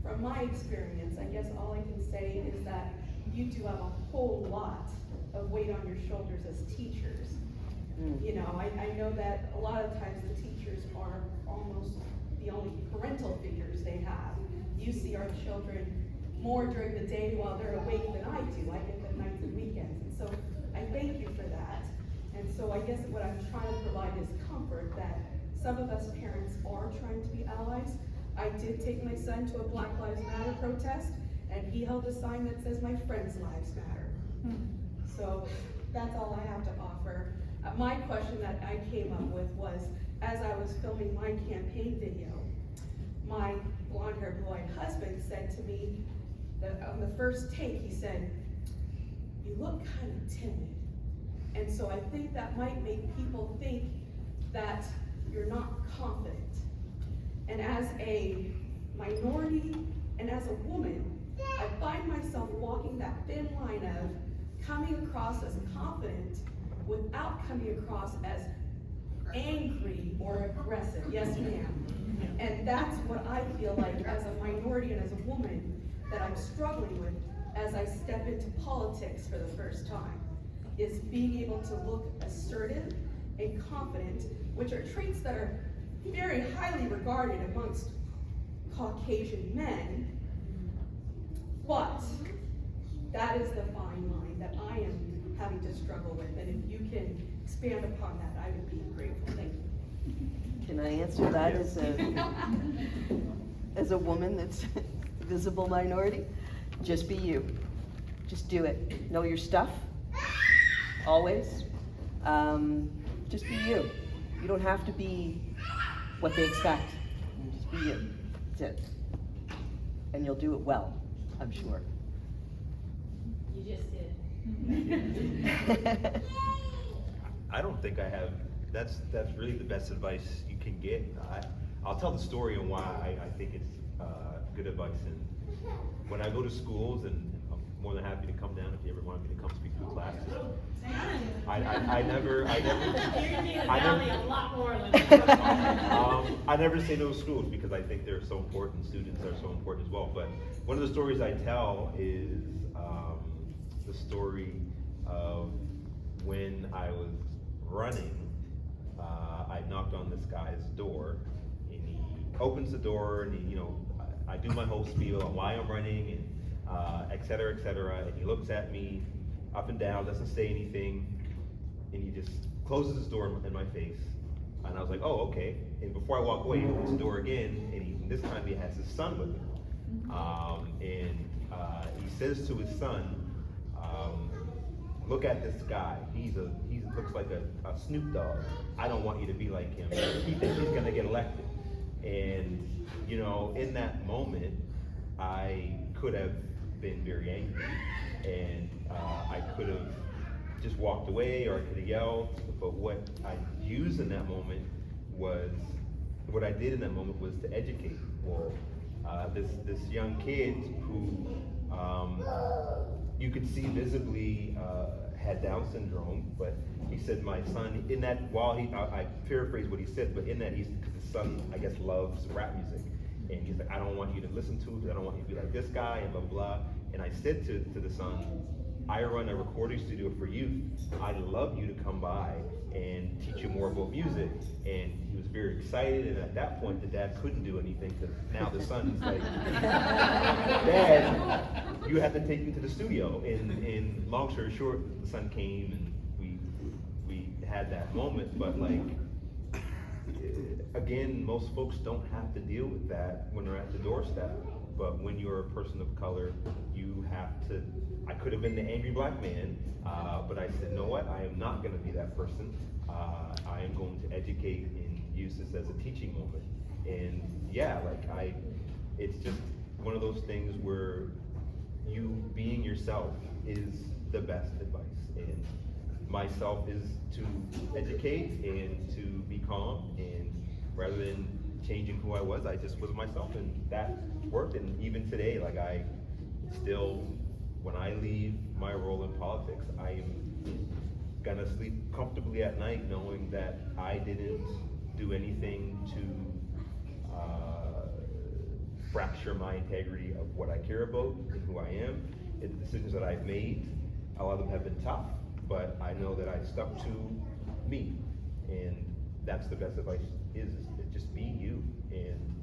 [SPEAKER 10] from my experience, I guess all I can say is that you do have a whole lot of weight on your shoulders as teachers. You know, I know that a lot of times the teachers are almost the only parental figures they have. You see our children more during the day while they're awake than I do. I get them nights and weekends. And so I thank you for that. And so I guess what I'm trying to provide is comfort that some of us parents are trying to be allies. I did take my son to a Black Lives Matter protest, and he held a sign that says, my friends' lives matter. So that's all I have to offer. My question that I came up with was, as I was filming my campaign video, my blonde-haired, blue-eyed husband said to me that on the first take, he said, you look kind of timid. And so I think that might make people think that you're not confident. And as a minority and as a woman, I find myself walking that thin line of coming across as confident without coming across as angry or aggressive. Yes, ma'am. And that's what I feel like as a minority and as a woman that I'm struggling with as I step into politics for the first time, is being able to look assertive and confident, which are traits that are very highly regarded amongst Caucasian men. But that is the fine line that I am having to struggle with, and if you can expand upon that, I would be grateful. Thank you.
[SPEAKER 4] Can I answer that as a woman that's a visible minority? Just be you. Just do it. Know your stuff, always. Just be you. You don't have to be what they expect. Just be you. That's it. And you'll do it well, I'm sure.
[SPEAKER 6] You just did.
[SPEAKER 2] I don't think I have, that's really the best advice you can get. I'll tell the story on why I think it's good advice. And when I go to schools, and I'm more than happy to come down if you ever want me to come speak to a class. I never say no to schools because I think they're so important. Students are so important as well. But one of the stories I tell is the story of when I was running. I knocked on this guy's door, and he opens the door, and he, I do my whole spiel on why I'm running, and et cetera, and he looks at me up and down, doesn't say anything, and he just closes his door in my face. And I was like, oh, okay. And before I walk away, he opens the door again, and this time he has his son with him. He says to his son, look at this guy. He looks like a Snoop Dogg. I don't want you to be like him. He thinks he's gonna get elected. And in that moment, I could have been very angry, and I could have just walked away, or I could have yelled. But what I used in that moment was, what I did in that moment was to educate. Well, this young kid who you could see visibly had Down syndrome, but he said, my son, in that, I paraphrase what he said, but in that, because his son, I guess, loves rap music. And he's like, I don't want you to listen to it, I don't want you to be like this guy, and blah, blah. And I said to the son, I run a recording studio for youth. I'd love you to come by and teach you more about music. And he was very excited, and at that point, the dad couldn't do anything, because now the son is like, Dad, you have to take me to the studio. And long story short, the son came, and we had that moment, but like, again, most folks don't have to deal with that when they're at the doorstep. But when you're a person of color, you have to. I could have been the angry black man, but I said, you know what? I am not going to be that person. I am going to educate and use this as a teaching moment. And yeah, it's just one of those things where you being yourself is the best advice. And myself is to educate and to be calm, and rather than changing who I was, I just was myself, and that worked. And even today, I still, when I leave my role in politics, I am gonna sleep comfortably at night knowing that I didn't do anything to fracture my integrity of what I care about and who I am. And the decisions that I've made, a lot of them have been tough, but I know that I stuck to me, and that's the best advice is just be you. And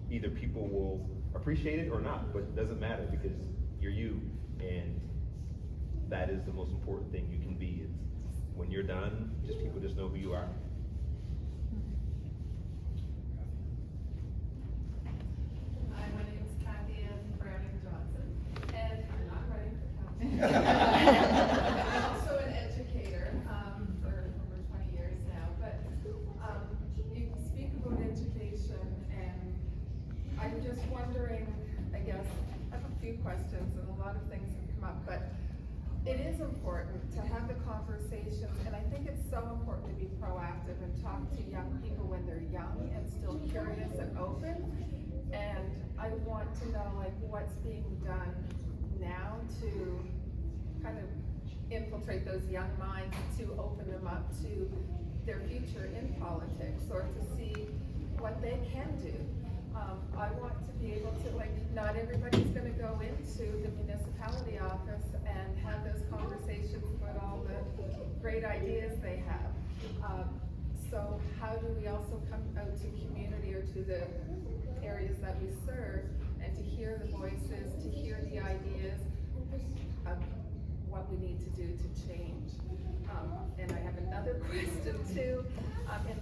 [SPEAKER 2] either people will appreciate it or not, but it doesn't matter, because you're you, and that is the most important thing you can be. It's when you're done, people just know who you are.
[SPEAKER 12] Hi, my name is Kathy Ann Browning Johnson, and I'm not running for council. I'm also an educator for over 20 years now, but you speak about education, and I'm just wondering, I guess, I have a few questions, and a lot of things have come up, but it is important to have the conversations, and I think it's so important to be proactive and talk to young people when they're young and still curious and open. And I want to know like what's being done now to kind of infiltrate those young minds, to open them up to their future in politics, or to see what they can do. I want to be able to, like, not everybody's gonna go into the municipality office and have those conversations about all the great ideas they have. So how do we also come out to community or to the areas that we serve and to hear the voices, to hear the ideas of what we need to do to change? And I have another question too.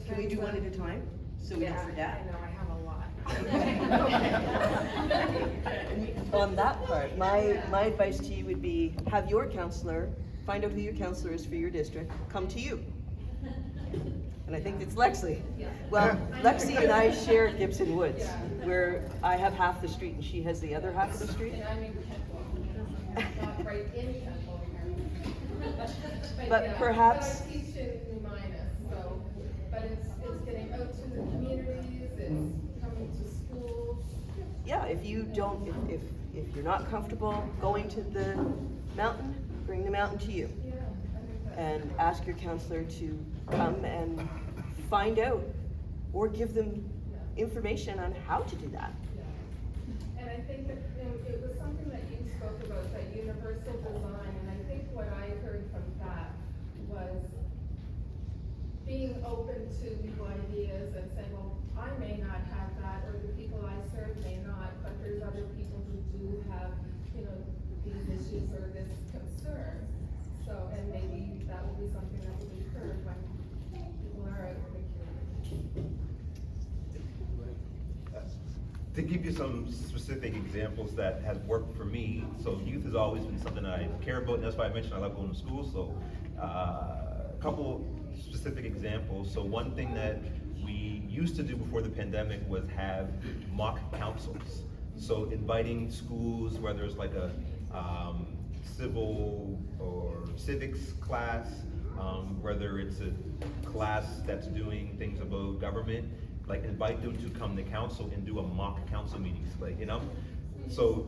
[SPEAKER 4] Can we do one at a time, so we don't forget?
[SPEAKER 12] I know, I have a lot.
[SPEAKER 4] On that part, my advice to you would be, have your counselor, find out who your counselor is for your district, come to you. And I think it's Lexi. Well, Lexi and I share Gibson Woods, where I have half the street and she has the other half of the street.
[SPEAKER 12] And I mean, not right in Kentville.
[SPEAKER 4] But perhaps-
[SPEAKER 12] But I teach in New Minus, so, but it's getting out to the communities, it's coming to schools.
[SPEAKER 4] Yeah, if you don't, if you're not comfortable going to the mountain, bring the mountain to you.
[SPEAKER 12] Yeah, I think that's.
[SPEAKER 4] And ask your counselor to come and find out, or give them information on how to do that.
[SPEAKER 12] Yeah. And I think that, you know, it was something that you spoke about, that universal design, and I think what I heard from that was being open to new ideas and saying, well, I may not have that, or the people I serve may not, but there's other people who do have, you know, these issues or this concern. So, and maybe that will be something that will be heard when people are out in the community.
[SPEAKER 2] To give you some specific examples that has worked for me, so youth has always been something that I care about, and that's why I mentioned I love going to school, so a couple specific examples. So one thing that we used to do before the pandemic was have mock councils. So inviting schools, whether it's like a civil or civics class, whether it's a class that's doing things about government, like invite them to come to council and do a mock council meetings, like, you know? So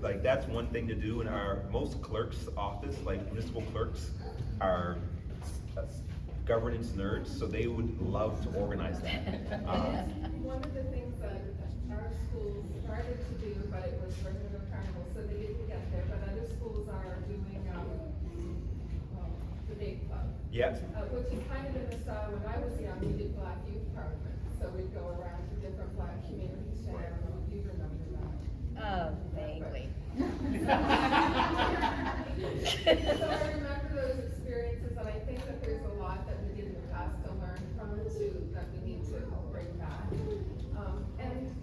[SPEAKER 2] like that's one thing to do. In our most clerks' office, like municipal clerks are governance nerds, so they would love to organize that.
[SPEAKER 12] One of the things that our schools started to do, but it was for the carnival, so they didn't get there, but other schools are doing, the big club.
[SPEAKER 2] Yeah.
[SPEAKER 12] Which is kind of in the style, when I was young, we did Black Youth Parliament, so we'd go around to different Black communities. Shay, I don't know if you remember that.
[SPEAKER 1] Oh, vaguely.
[SPEAKER 12] So I remember those experiences, and I think that there's a lot that we did in the past to learn from it too, that we need to bring back. And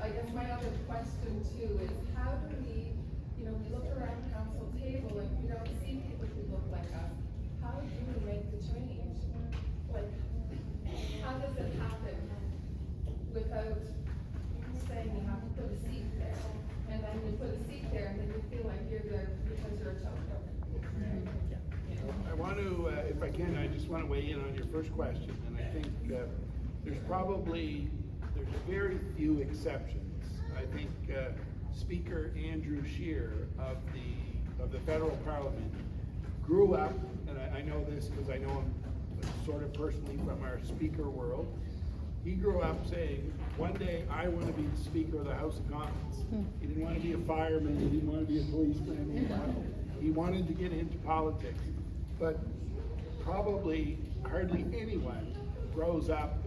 [SPEAKER 12] I guess my other question too is, how do we, you know, we look around the council table and we don't see people who look like us. How do we make the change? Like, how does it happen without saying you have to put a seat there? And then you put a seat there and then you feel like you're there because you're a choker.
[SPEAKER 3] I want to, if I can, I just want to weigh in on your first question, and I think there's very few exceptions. I think Speaker Andrew Scheer of the federal parliament grew up, and I know this because I know him sort of personally from our speaker world. He grew up saying, one day I want to be the Speaker of the House of Commons. He didn't want to be a fireman, he didn't want to be a policeman, he wanted to get into politics. But probably hardly anyone grows up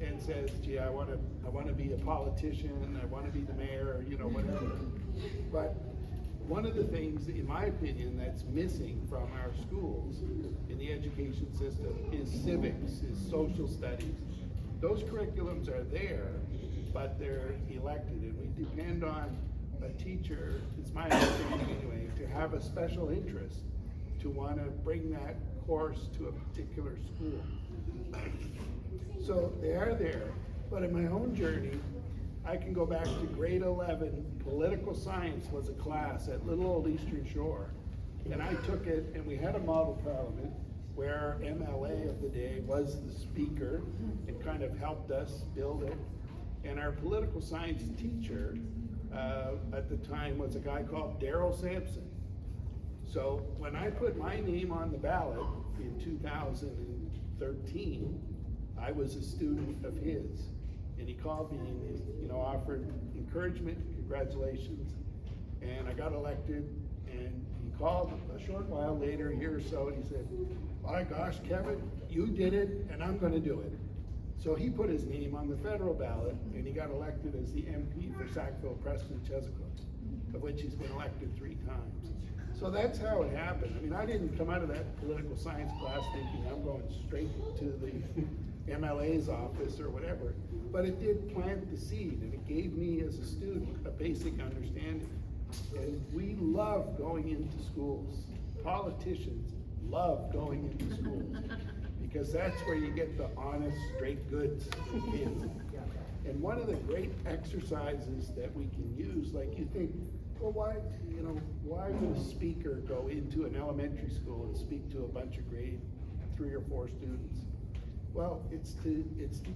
[SPEAKER 3] and says, gee, I want to be a politician, I want to be the mayor, you know, whatever. But one of the things, in my opinion, that's missing from our schools in the education system is civics, is social studies. Those curriculums are there, but they're elected, and we depend on a teacher, it's my understanding anyway, to have a special interest, to want to bring that course to a particular school. So they are there, but in my own journey, I can go back to grade 11, political science was a class at little old Eastern Shore. And I took it, and we had a model parliament where our MLA of the day was the speaker and kind of helped us build it. And our political science teacher at the time was a guy called Daryl Sampson. So when I put my name on the ballot in 2013, I was a student of his. And he called me and offered encouragement, congratulations. And I got elected, and he called a short while later, a year or so, and he said, my gosh, Kevin, you did it, and I'm gonna do it. So he put his name on the federal ballot, and he got elected as the MP for Sackville, Preston, Chesapeake, of which he's been elected 3 times. So that's how it happened. I mean, I didn't come out of that political science class thinking I'm going straight to the MLA's office or whatever, but it did plant the seed, and it gave me as a student a basic understanding. And we love going into schools. Politicians love going into schools because that's where you get the honest, straight goods for kids. And one of the great exercises that we can use, like you think, well, why would a speaker go into an elementary school and speak to a bunch of grade 3 or 4 students? Well, it's to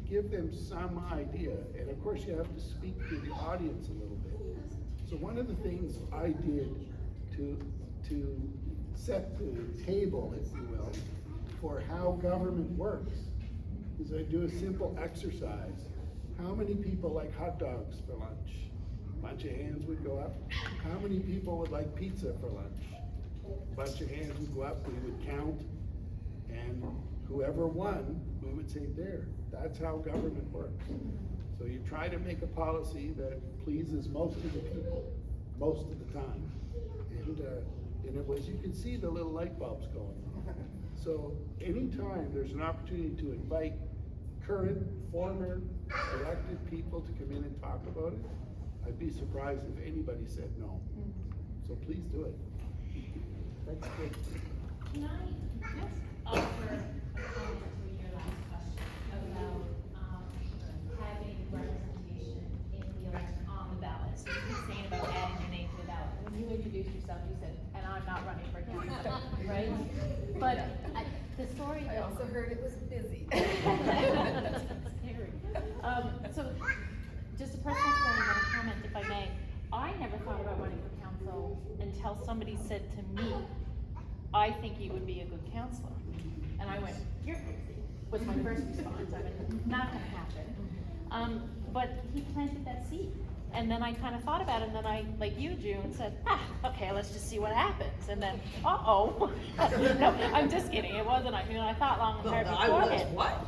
[SPEAKER 3] give them some idea, and of course you have to speak to the audience a little bit. So one of the things I did to set the table, if you will, for how government works is I do a simple exercise. How many people like hot dogs for lunch? A bunch of hands would go up. How many people would like pizza for lunch? A bunch of hands would go up, we would count, and whoever won, we would say, there, that's how government works. So you try to make a policy that pleases most of the people, most of the time. And it was, you can see the little light bulbs going on. So anytime there's an opportunity to invite current, former, elected people to come in and talk about it, I'd be surprised if anybody said no. So please do it.
[SPEAKER 4] That's good.
[SPEAKER 6] Can I just offer a comment to your last question about having representation in the election on the ballot? So you were saying about adding your name to the ballot. When you introduced yourself, you said, and I'm not running for council, right? But the story
[SPEAKER 12] I also heard it was busy.
[SPEAKER 6] Scary. So just a personal story, but a comment if I may. I never thought about running for council until somebody said to me, I think you would be a good counselor. And I went, you're crazy, was my first response. I went, not gonna happen. But he planted that seed. And then I kind of thought about it, and then I, like you, June, said, okay, let's just see what happens. And then, uh-oh. No, I'm just kidding, it wasn't, I thought long and hard beforehand.
[SPEAKER 4] What?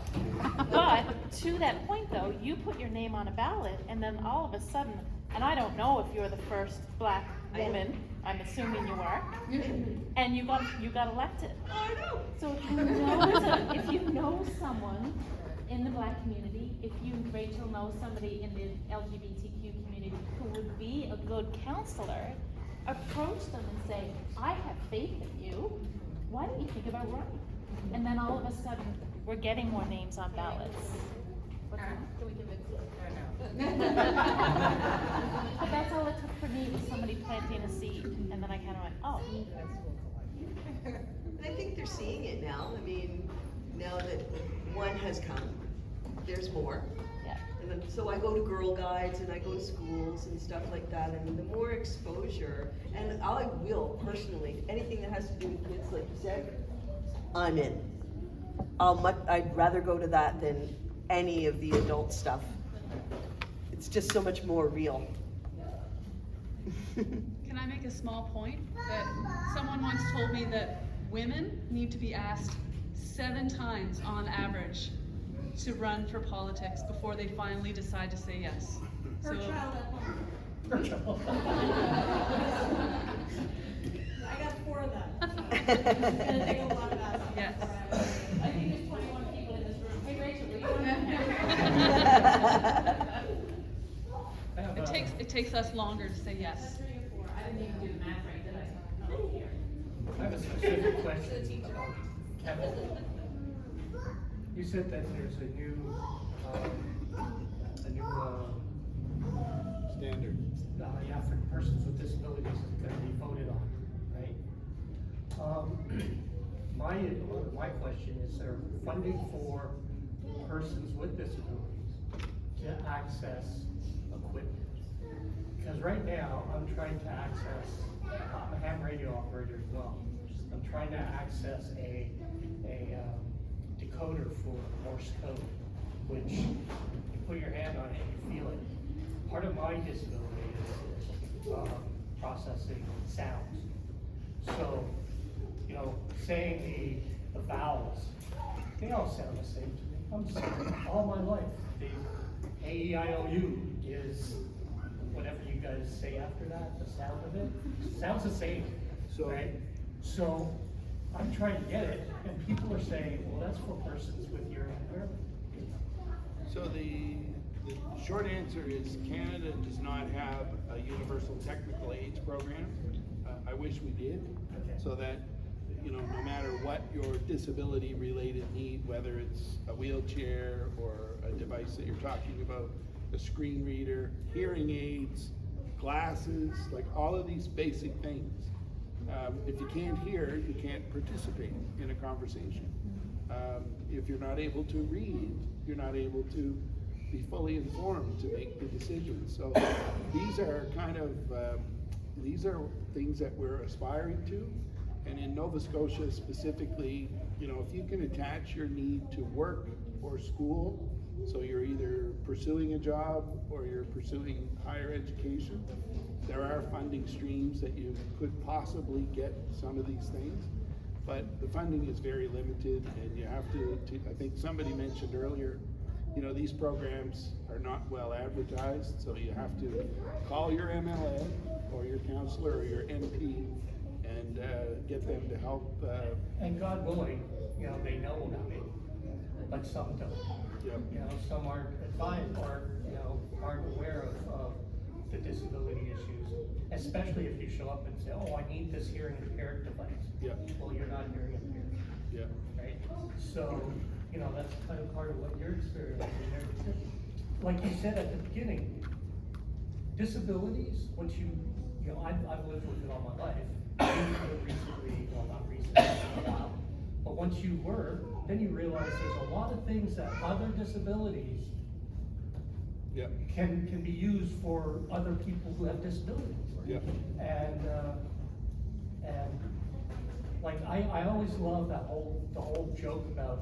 [SPEAKER 6] But to that point though, you put your name on a ballot, and then all of a sudden, and I don't know if you're the first black woman, I'm assuming you are, and you got elected.
[SPEAKER 4] I know.
[SPEAKER 6] So if you know someone in the black community, if you, Rachel, know somebody in the LGBTQ community who would be a good counselor, approach them and say, I have faith in you, why don't you think about running? And then all of a sudden, we're getting more names on ballots. What's that?
[SPEAKER 12] Can we convince you?
[SPEAKER 6] But that's all it took for me, was somebody planting a seed, and then I kind of went, oh.
[SPEAKER 4] I think they're seeing it now. I mean, now that one has come, there's more.
[SPEAKER 6] Yeah.
[SPEAKER 4] And then, so I go to Girl Guides and I go to schools and stuff like that. I mean, the more exposure, and I will personally, anything that has to do with kids, like you said, I'm in. I'd rather go to that than any of the adult stuff. It's just so much more real.
[SPEAKER 5] Can I make a small point? That someone once told me that women need to be asked 7 times on average to run for politics before they finally decide to say yes.
[SPEAKER 11] Per
[SPEAKER 5] So,
[SPEAKER 11] child at home. I got 4 of them. So it's gonna take a lot of that.
[SPEAKER 5] yes.
[SPEAKER 6] I think there's 21 people in this room. Hey, Rachel, will you run?
[SPEAKER 5] It takes us longer to say yes.
[SPEAKER 6] 3 or 4. I didn't even do the math right, did I?
[SPEAKER 8] I have a specific question about Kevin. You said that there's a new
[SPEAKER 3] Standard.
[SPEAKER 8] yeah, for persons with disabilities that can be voted on, right? My question is there funding for persons with disabilities to access equipment? Because right now, I'm trying to access, I'm a ham radio operator as well. I'm trying to access a decoder for Morse code, which you put your hand on it, you feel it. Part of my disability is processing sounds. So, you know, saying the vowels, they all sound the same to me. I'm sorry, all my life. The A-E-I-O-U is whatever you guys say after that, the sound of it, sounds the same, right? So I'm trying to get it, and people are saying, well, that's for persons with hearing impairment.
[SPEAKER 3] So the short answer is Canada does not have a universal technical aids program. I wish we did, so that, you know, no matter what your disability related need, whether it's a wheelchair or a device that you're talking about, a screen reader, hearing aids, glasses, like all of these basic things. If you can't hear, you can't participate in a conversation. If you're not able to read, you're not able to be fully informed to make the decisions. So these are kind of, these are things that we're aspiring to. And in Nova Scotia specifically, you know, if you can attach your need to work or school, so you're either pursuing a job or you're pursuing higher education, there are funding streams that you could possibly get some of these things. But the funding is very limited, and you have to I think somebody mentioned earlier, you know, these programs are not well advertised, so you have to call your MLA or your counselor or your MP and get them to help.
[SPEAKER 8] And God willing, you know, they know about it, but some don't.
[SPEAKER 3] Yep.
[SPEAKER 8] You know, some aren't advised or, you know, aren't aware of the disability issues, especially if you show up and say, oh, I need this hearing impaired device.
[SPEAKER 3] Yep.
[SPEAKER 8] Well, you're not hearing impaired.
[SPEAKER 3] Yeah.
[SPEAKER 8] Right? So, you know, that's kind of part of what you're experiencing there. Like you said at the beginning, disabilities, once you know, I've lived with it all my life. Recently, well, not recently, a while. But once you were, then you realize there's a lot of things that other disabilities can be used for other people who have disabilities. And like I always love the whole joke about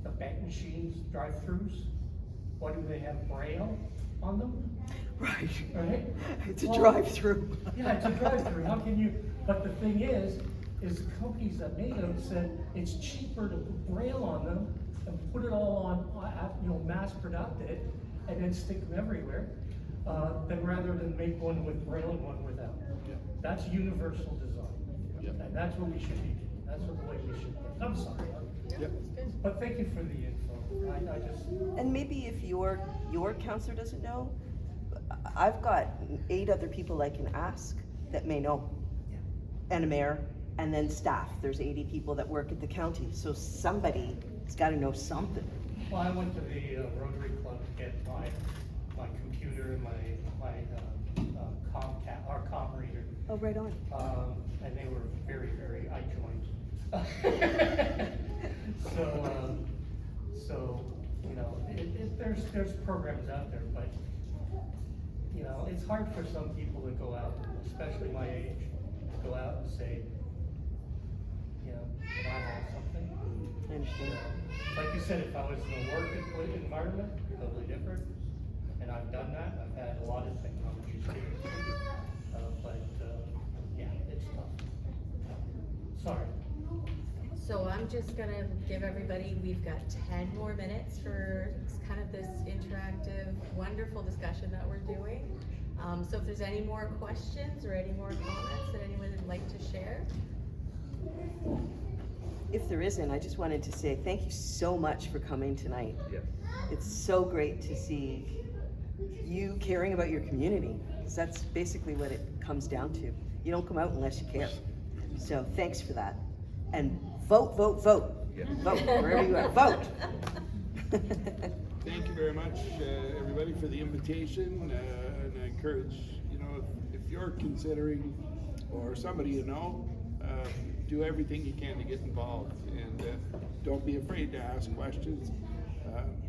[SPEAKER 8] the bank machines drive-throughs. Why do they have Braille on them?
[SPEAKER 4] Right.
[SPEAKER 8] Right?
[SPEAKER 4] It's a drive-through.
[SPEAKER 8] Yeah, it's a drive-through. How can you? But the thing is the companies that made them said it's cheaper to put Braille on them and put it all on, you know, mass product it and then stick them everywhere, than rather than make one with Braille and one without. That's universal design, and that's what we should be doing. That's what the way we should be. I'm sorry. But thank you for the info. I just.
[SPEAKER 4] And maybe if your counselor doesn't know, I've got 8 other people I can ask that may know, and a mayor, and then staff. There's 80 people that work at the county, so somebody's got to know something.
[SPEAKER 8] Well, I went to the Rotary Club to get my computer and my comm reader.
[SPEAKER 4] Oh, right on.
[SPEAKER 8] And they were very, I joined. So you know, there's programs out there, but you know, it's hard for some people to go out, especially my age, to go out and say, you know, can I have something?
[SPEAKER 4] I understand.
[SPEAKER 8] Like you said, if I was in a work environment, totally different. And I've done that. I've had a lot of technology skills. Yeah, it's tough. Sorry.
[SPEAKER 1] So I'm just gonna give everybody, we've got 10 more minutes for kind of this interactive, wonderful discussion that we're doing. So if there's any more questions or any more comments that anyone would like to share.
[SPEAKER 4] If there isn't, I just wanted to say thank you so much for coming tonight. It's so great to see you caring about your community, because that's basically what it comes down to. You don't come out unless you care. So thanks for that. And vote. Vote, wherever you are, vote.
[SPEAKER 3] Thank you very much, everybody, for the invitation, and I encourage, you know, if you're considering, or somebody you know, do everything you can to get involved, and don't be afraid to ask questions,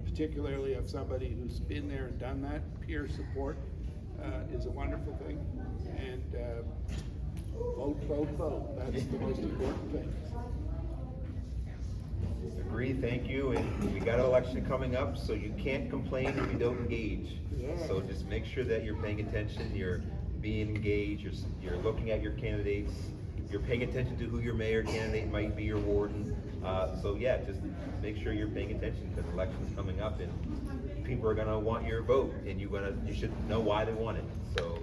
[SPEAKER 3] particularly of somebody who's been there and done that. Peer support is a wonderful thing, and vote, vote, vote. That's the most important thing.
[SPEAKER 2] Agree, thank you, and we got an election coming up, so you can't complain if you don't engage. So just make sure that you're paying attention, you're being engaged, you're looking at your candidates, you're paying attention to who your mayor candidate might be, your warden. So yeah, just make sure you're paying attention, because the election's coming up and people are gonna want your vote, and you should know why they want it. So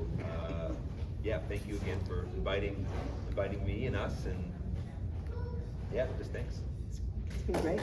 [SPEAKER 2] yeah, thank you again for inviting me and us, and yeah, just thanks.
[SPEAKER 4] It's been great.